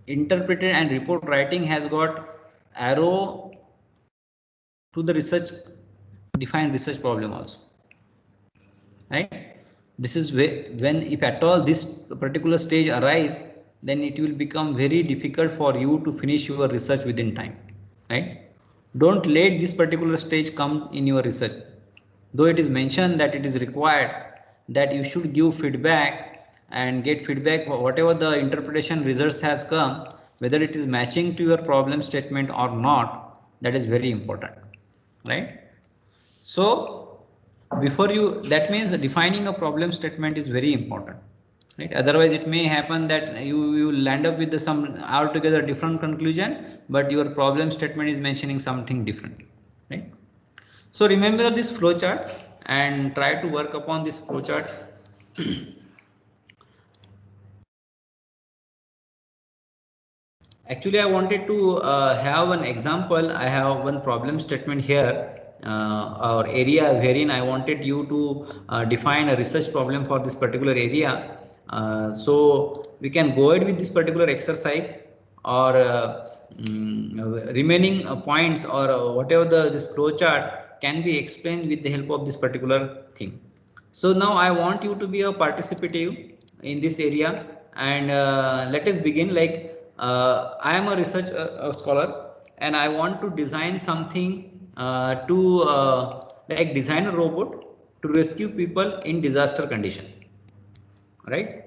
interpreted and report writing has got arrow to the research defined research problem also, right? This is when if at all this particular stage arise, then it will become very difficult for you to finish your research within time, right? Don't let this particular stage come in your research, though it is mentioned that it is required that you should give feedback and get feedback whatever the interpretation results has come, whether it is matching to your problem statement or not. That is very important, right? So before you, that means defining a problem statement is very important, right? Otherwise it may happen that you will land up with some altogether different conclusion, but your problem statement is mentioning something different, right? So remember this flow chart and try to work upon this flow chart. Actually, I wanted to have an example. I have one problem statement here, or area wherein I wanted you to define a research problem for this particular area. So we can go ahead with this particular exercise or remaining points or whatever this flow chart can be explained with the help of this particular thing. So now I want you to be a participative in this area, and let us begin. Like I am a research scholar, and I want to design something to like design a robot to rescue people in disaster condition, right?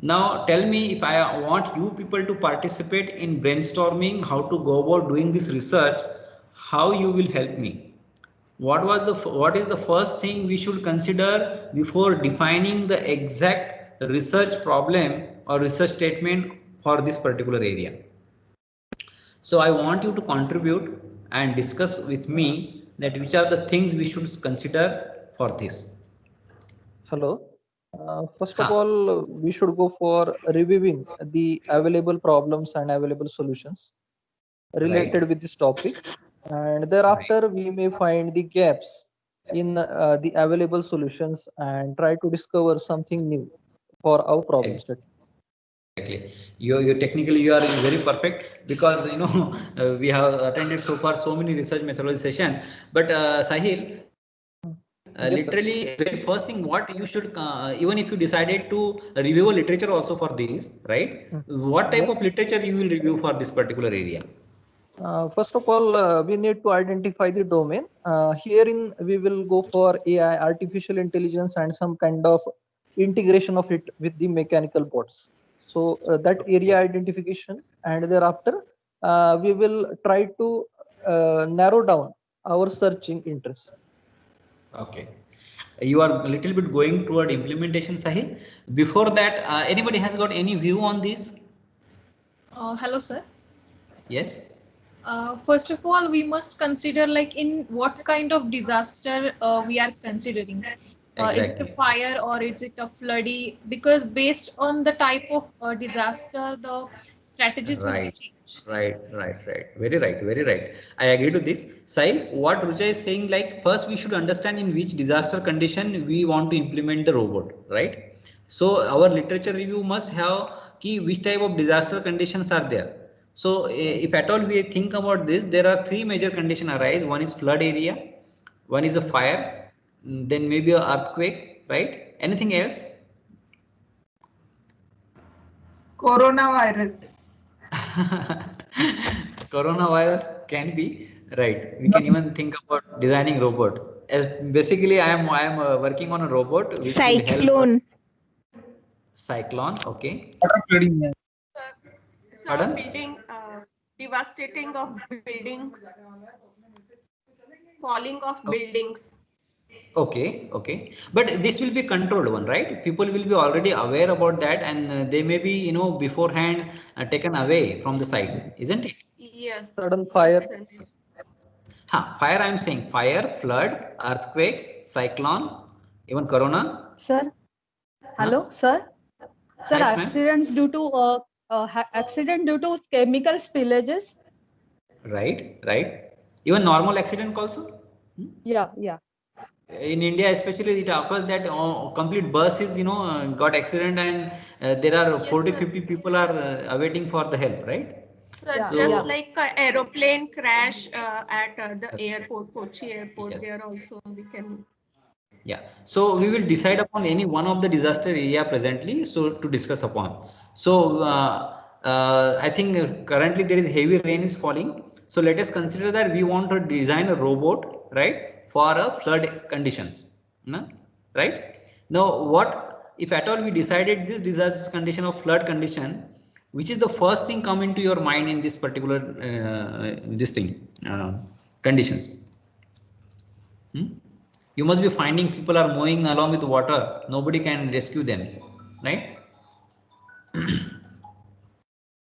Now tell me, if I want you people to participate in brainstorming how to go about doing this research, how you will help me? What is the first thing we should consider before defining the exact research problem or research statement for this particular area? So I want you to contribute and discuss with me that which are the things we should consider for this. Hello. First of all, we should go for reviewing the available problems and available solutions related Right. with this topic, and thereafter we may find the gaps in the available solutions and try to discover something new for our problem set. Exactly. You technically you are very perfect, because you know we have attended so far so many research methodology session. But Sahil, Yes, sir. literally very first thing what you should even if you decided to review a literature also for this, right? What type Yes. of literature you will review for this particular area? First of all, we need to identify the domain. Herein, we will go for AI, artificial intelligence, and some kind of integration of it with the mechanical bots. So that area identification, and thereafter, we will try to narrow down our searching interest. Okay. You are a little bit going toward implementation, Sahil. Before that, anybody has got any view on this? Hello, sir. Yes. First of all, we must consider like in what kind of disaster we are considering. Is it a Exactly. fire or is it a floody? Because based on the type of disaster, the strategies will Right, change. right. Very right, very right. I agree to this. Sahil, what Rucha is saying, like first we should understand in which disaster condition we want to implement the robot, right? So our literature review must have key which type of disaster conditions are there. So if at all we think about this, there are three major conditions arise. One is flood area, one is a fire, then maybe a earthquake, right? Anything else? Coronavirus. Coronavirus can be right. We can even think about designing robot. As basically, I am working on a robot which will help. Cyclone. Cyclone. Okay. Some Pardon? building, devastating of buildings, falling of buildings. Okay. But this will be controlled one, right? People will be already aware about that, and they may be, beforehand taken away from the site, isn't it? Yes, Sudden yes, fire. sir. Fire. I am saying fire, flood, earthquake, cyclone, even corona. Sir, hello, sir. Sir, Yes, ma'am. accident due to chemical spillages. Right. Even normal accident also. Yeah. In India, especially, it occurs that complete bus is, got accident, and there are Yes, 40, sir. 50 people are awaiting for the help, right? So Yeah, just So, like an aeroplane crash at the airport, Kochi airport, yes. there also we can. Yeah. So we will decide upon any one of the disaster area presently, so to discuss upon. So I think currently there is heavy rain is falling. So let us consider that we want to design a robot, right, for a flood conditions. No? Right? Now, what if at all we decided this disaster condition of flood condition, which is the first thing come into your mind in this particular this thing conditions? Hmm? You must be finding people are moving along with water. Nobody can rescue them, right?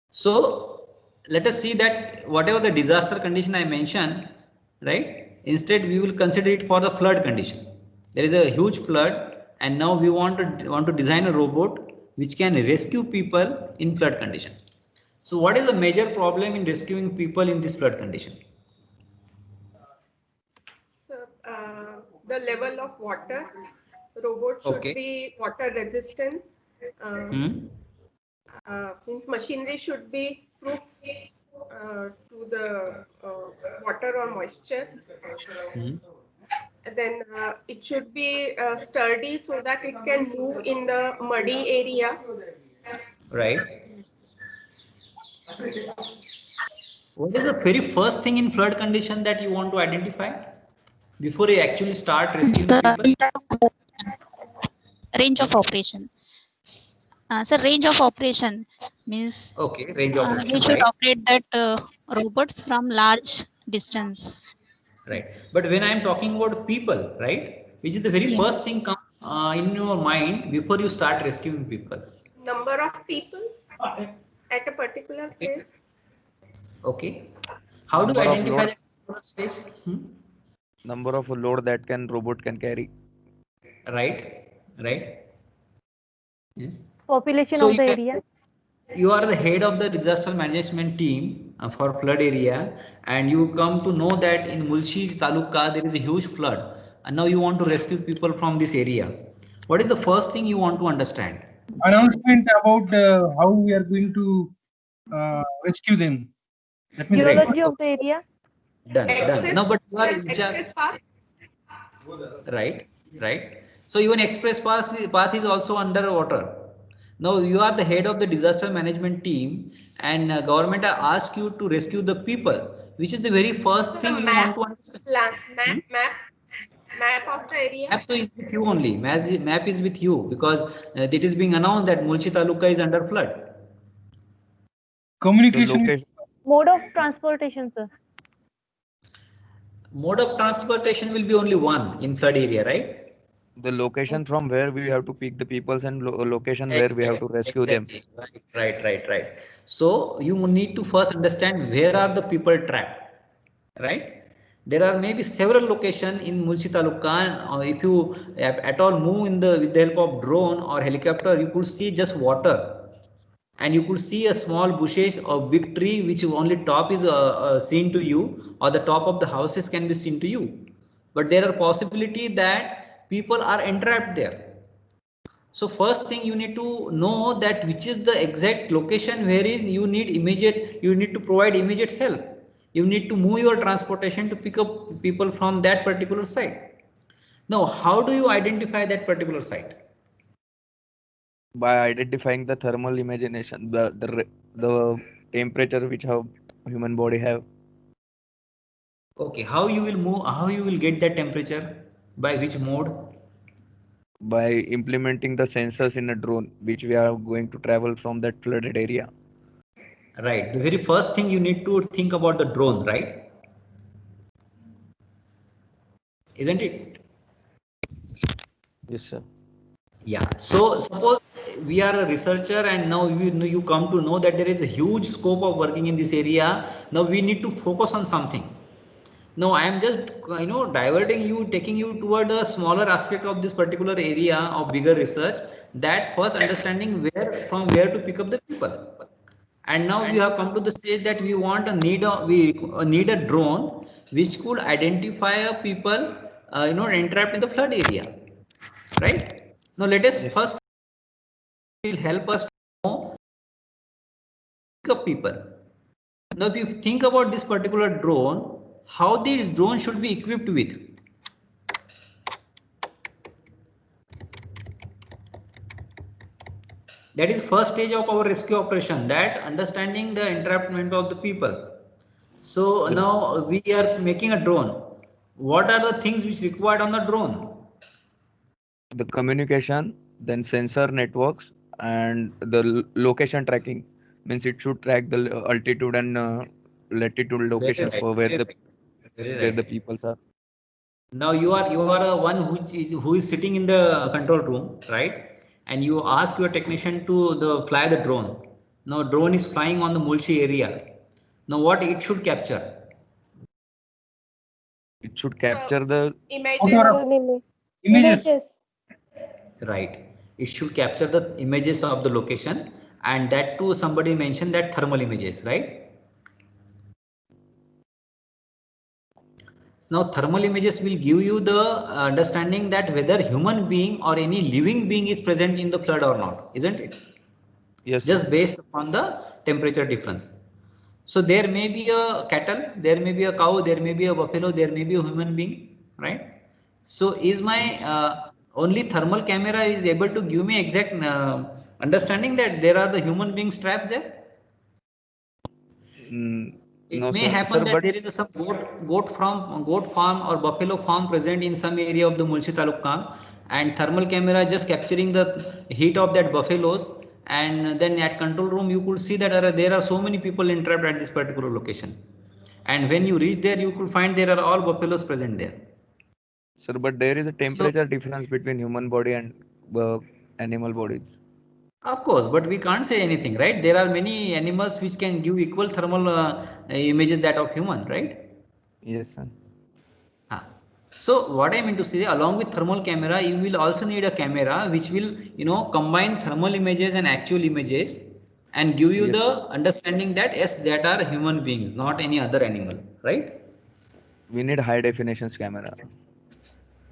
So let us see that whatever the disaster condition I mentioned, right? Instead, we will consider it for the flood condition. There is a huge flood, and now we want to design a robot which can rescue people in flood condition. So, what is the major problem in rescuing people in this flood condition? So the level of water, robot should Okay. be water resistance. Hmm? Means machinery should be proof to the water or moisture. Hmm. Then it should be sturdy so that it can move in the muddy area. Right. What is the very first thing in flood condition that you want to identify before you actually start rescuing the people? Range of operation. So range of operation means Okay, range of we operation, should right? operate that robots from large distance. Right. But when I am talking about people, right, which is the very Yeah. first thing come in your mind before you start rescuing people? Number of people at a particular place. Okay. How do you Number of identify load. that particular stage? Number of load that robot can carry. Right. Right. Yes. Population So of the area. you are the head of the disaster management team for flood area, and you come to know that in Mulshi Taluka there is a huge flood, and now you want to rescue people from this area. What is the first thing you want to understand? Announcement about how we are going to rescue them. That means Geology of the area. Done. No, but you are in charge. Access path. Right. So even express path is also underwater. Now you are the head of the disaster management team, and government asked you to rescue the people, which is the very first thing you want to understand. Map of the area. Map is with you only. Map is with you because it is being announced that Mulshi Taluka is under flood. Communication. Mode of transportation, sir. Mode of transportation will be only one in flood area, right? The location from where we have to pick the peoples and location where we have to rescue them. Right. So you need to first understand where are the people trapped, right? There are maybe several locations in Mulshi Taluka, or if you at all move with the help of drone or helicopter, you could see just water, and you could see a small bushes or big tree which only top is seen to you, or the top of the houses can be seen to you, but there are possibility that people are entrapped there. So first thing you need to know that which is the exact location where is you need to provide immediate help. You need to move your transportation to pick up people from that particular site. Now, how do you identify that particular site? By identifying the thermal imagination, the temperature which how human body have. Okay, how you will move? How you will get that temperature? By which mode? By implementing the sensors in a drone, which we are going to travel from that flooded area. Right. The very first thing you need to think about the drone, right? Isn't it? Yes, sir. Yeah. So suppose we are a researcher, and now you come to know that there is a huge scope of working in this area. Now we need to focus on something. No, I am just diverting you, taking you toward a smaller aspect of this particular area of bigger research. That first understanding from where to pick up the people, and now we have come to the stage that we need a drone which could identify a people entrapped in the flood area, right? Now let us first will help us to know pick up people. Now, if you think about this particular drone, how this drone should be equipped with? That is first stage of our rescue operation, that understanding the entrapment of the people. So now we are making a drone. What are the things which required on the drone? The communication, then sensor networks, and the location tracking. Means it should track the altitude and latitude locations for where the peoples are. Now you are one who is sitting in the control room, right? And you ask your technician to fly the drone. Now drone is flying on the Mulshi area. Now what it should capture? It should capture the Images. Right. It should capture the images of the location, and that too somebody mentioned that thermal images, right? Now thermal images will give you the understanding that whether human being or any living being is present in the flood or not, isn't it? Yes. Just based upon the temperature difference. So there may be a cattle, there may be a cow, there may be a buffalo, there may be a human being, right? So is my only thermal camera is able to give me exact understanding that there are the human beings trapped there? It No, may sir. happen Sir, that but there is some goat farm or buffalo farm present in some area of the Mulshi Taluka, and thermal camera just capturing the heat of that buffaloes, and then at control room you could see that there are so many people entrapped at this particular location, and when you reach there you could find there are all buffaloes present there. sir, but there is a temperature difference between human body and animal bodies. Of course, but we can't say anything, right? There are many animals which can give equal thermal images that of human, right? Yes, sir. So what I mean to say, along with thermal camera, you will also need a camera which will, combine thermal images and actual images and give you Yes, the sir. understanding that yes, that are human beings, not any other animal, right? We need high definitions camera.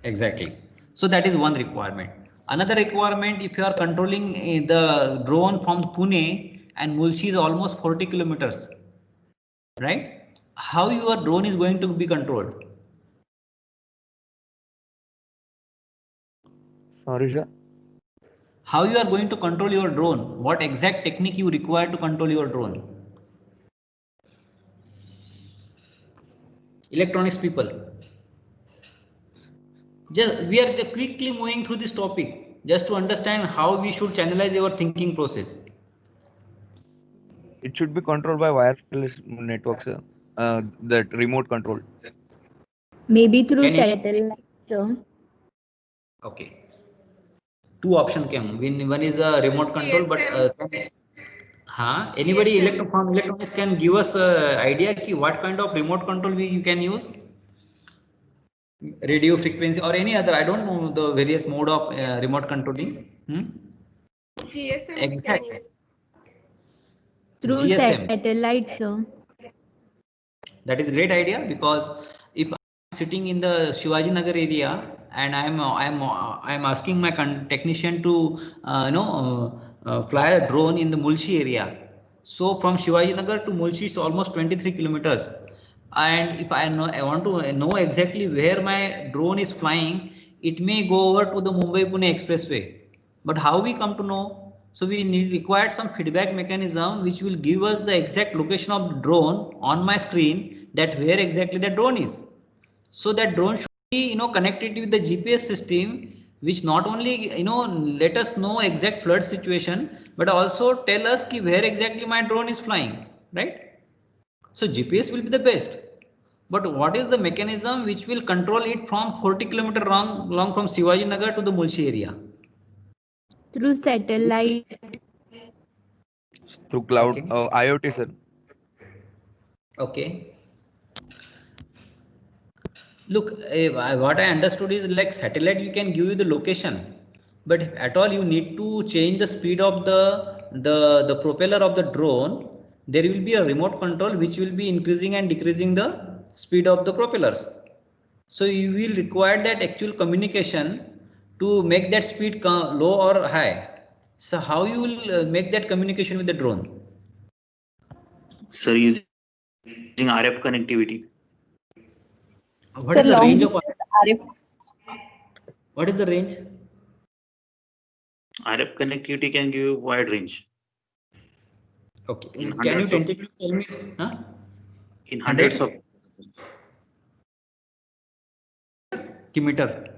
Exactly. So that is one requirement. Another requirement, if you are controlling the drone from Pune and Mulshi is almost 40 kilometers, right? How your drone is going to be controlled? Sorry, sir. How you are going to control your drone? What exact technique you require to control your drone? Electronics people. We are just quickly moving through this topic just to understand how we should channelize our thinking process. It should be controlled by wireless networks, sir. That remote control. Maybe through satellite, sir. Okay. Two options came. One is a remote control, but anybody from electronics can give us idea ki what kind of remote control you can use? Radio frequency or any other? I don't know the various mode of remote controlling. GSM Exact. we can use. Through GSM. satellite, sir. That is a great idea, because if I'm sitting in the Shivaji Nagar area and I'm asking my technician to fly a drone in the Mulshi area. So from Shivaji Nagar to Mulshi is almost 23 kilometers. And if I want to know exactly where my drone is flying, it may go over to the Mumbai-Pune expressway. But how we come to know? So we required some feedback mechanism which will give us the exact location of the drone on my screen, that where exactly the drone is. So that drone should be connected with the GPS system, which not only let us know exact flood situation, but also tell us where exactly my drone is flying, right? So GPS will be the best. But what is the mechanism which will control it from 40 kilometer long from Shivaji Nagar to the Mulshi area? Through satellite. Through cloud, IoT, sir. Okay. Look, what I understood is like satellite you can give you the location, but if at all you need to change the speed of the propeller of the drone, there will be a remote control which will be increasing and decreasing the speed of the propellers. So you will require that actual communication to make that speed low or high. So how you will make that communication with the drone? Sir, using RF connectivity. What is the range of RF? What is the range? RF connectivity can give wide range. Okay. Can you tentatively tell me? In hundreds of kilometer.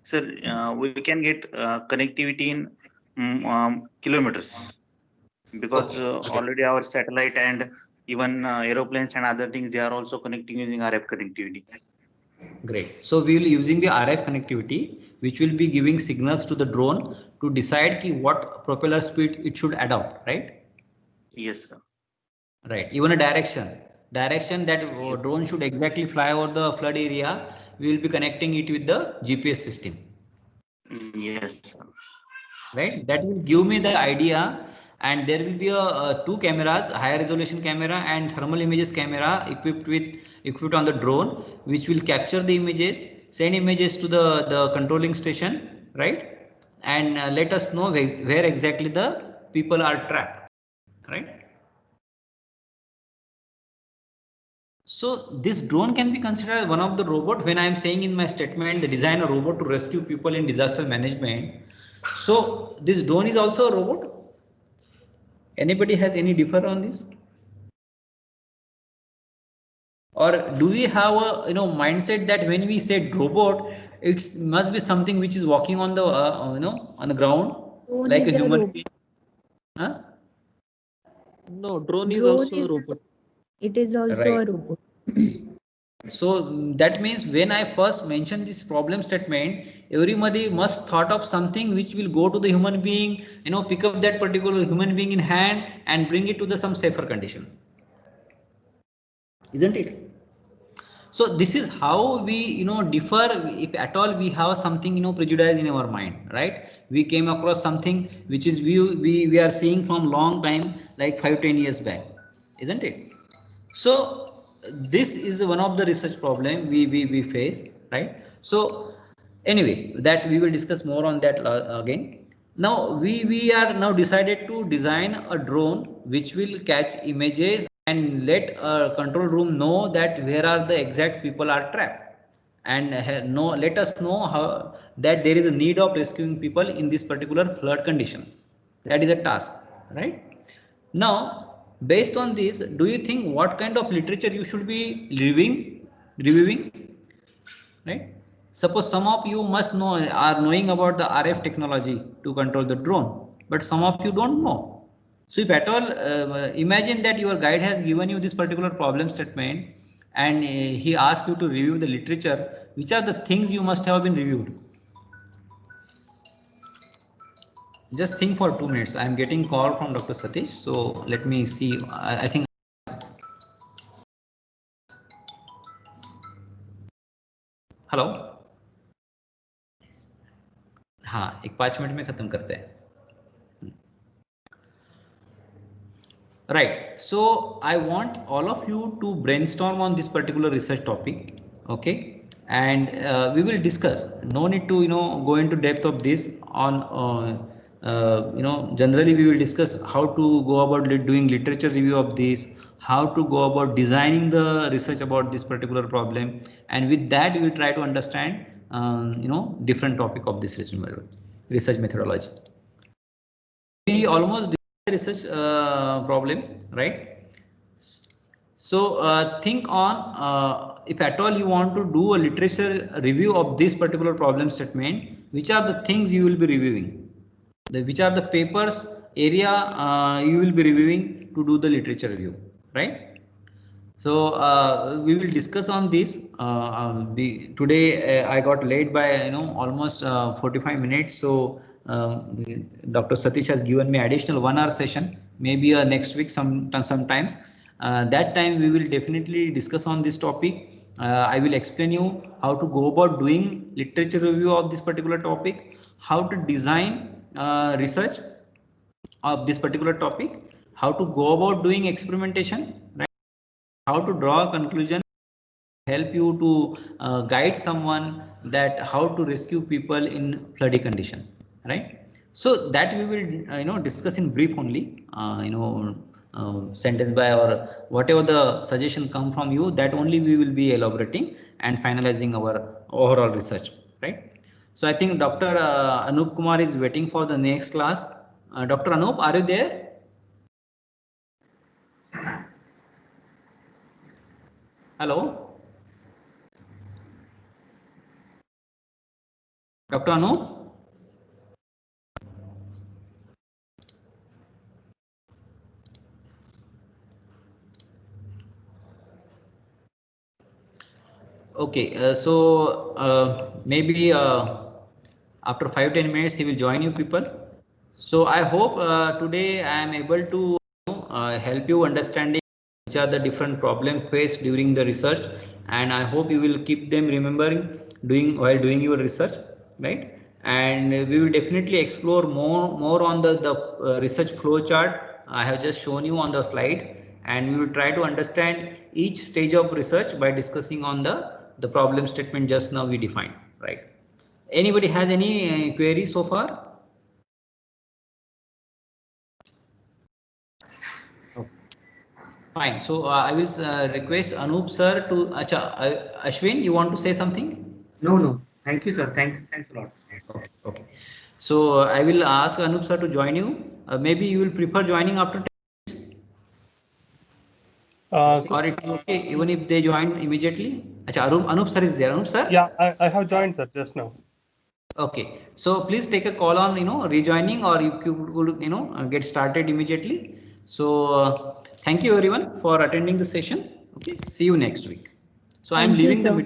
Sir, we can get connectivity in kilometers, because already our satellite and even aeroplanes and other things, they are also connecting using RF connectivity. Great. So we will be using the RF connectivity, which will be giving signals to the drone to decide what propeller speed it should adopt, right? Yes, sir. Right. Even a direction that drone should exactly fly over the flood area, we will be connecting it with the GPS system. Yes, sir. Right. That will give me the idea, and there will be two cameras, high resolution camera and thermal images camera equipped on the drone, which will capture the images, send images to the controlling station, right? And let us know where exactly the people are trapped, right? So this drone can be considered as one of the robot. When I am saying in my statement, the design a robot to rescue people in disaster management. So this drone is also a robot. Anybody has any differ on this? Or do we have a mindset that when we say robot, it must be something which is walking on the on the ground Drone like a is a human robot. being? Huh? No, drone is Drone also a is robot. it is also Right. a robot. So that means when I first mentioned this problem statement, everybody must thought of something which will go to the human being, pick up that particular human being in hand and bring it to the some safer condition, isn't it? So this is how we differ. If at all we have something prejudice in our mind, right? We came across something which is we are seeing from long time, like 5-10 years back, isn't it? So this is one of the research problem we face, right? So anyway, that we will discuss more on that again. Now we are now decided to design a drone which will catch images and let a control room know that where are the exact people are trapped, and let us know how that there is a need of rescuing people in this particular flood condition. That is a task, right? Now, based on this, do you think what kind of literature you should be reviewing, right? Suppose some of you must know are knowing about the RF technology to control the drone, but some of you don't know. So if at all, imagine that your guide has given you this particular problem statement and he asks you to review the literature, which are the things you must have been reviewed? Just think for 2 minutes. I am getting call from Dr. Satish. So let me see. I think. Hello. हाँ, एक 5 minute में खत्म करते हैं. Right. So I want all of you to brainstorm on this particular research topic. Okay. And we will discuss. No need to go into depth of this on generally we will discuss how to go about doing literature review of this, how to go about designing the research about this particular problem, and with that we will try to understand different topic of this research methodology. We almost did the research problem, right? So think on if at all you want to do a literature review of this particular problem statement, which are the things you will be reviewing? Which are the papers area you will be reviewing to do the literature review, right? So we will discuss on this. Today I got late by almost 45 minutes. So Dr. Satish has given me additional 1 hour session. Maybe next week sometimes. That time we will definitely discuss on this topic. I will explain you how to go about doing literature review of this particular topic, how to design research of this particular topic, how to go about doing experimentation, right? How to draw a conclusion, help you to guide someone that how to rescue people in floody condition, right? So that we will discuss in brief only, sentence by or whatever the suggestion come from you, that only we will be elaborating and finalizing our overall research, right? So I think Dr. Anup Kumar is waiting for the next class. Dr. Anup, are you there? Hello, Dr. Anup. Okay, so maybe after 5-10 minutes he will join you people. So I hope today I am able to help you understanding which are the different problem faced during the research, and I hope you will keep them remembering while doing your research, right? And we will definitely explore more on the research flow chart I have just shown you on the slide, and we will try to understand each stage of research by discussing on the problem statement just now we defined, right? Anybody has any queries so far? Fine. So I will request Anup sir to. Ashwin, you want to say something? No, no. Thank you, sir. Thanks a lot. Okay. Okay. So I will ask Anup sir to join you. Maybe you will prefer joining after 10 minutes? Or it's okay even if they join immediately. Anup sir is there. Anup sir? Yeah, I have joined, sir, just now. Okay. So please take a call on, rejoining, or you could, get started immediately. So thank you everyone for attending the session. Okay. See you next week. So I'm Thank you, leaving the sir. meeting.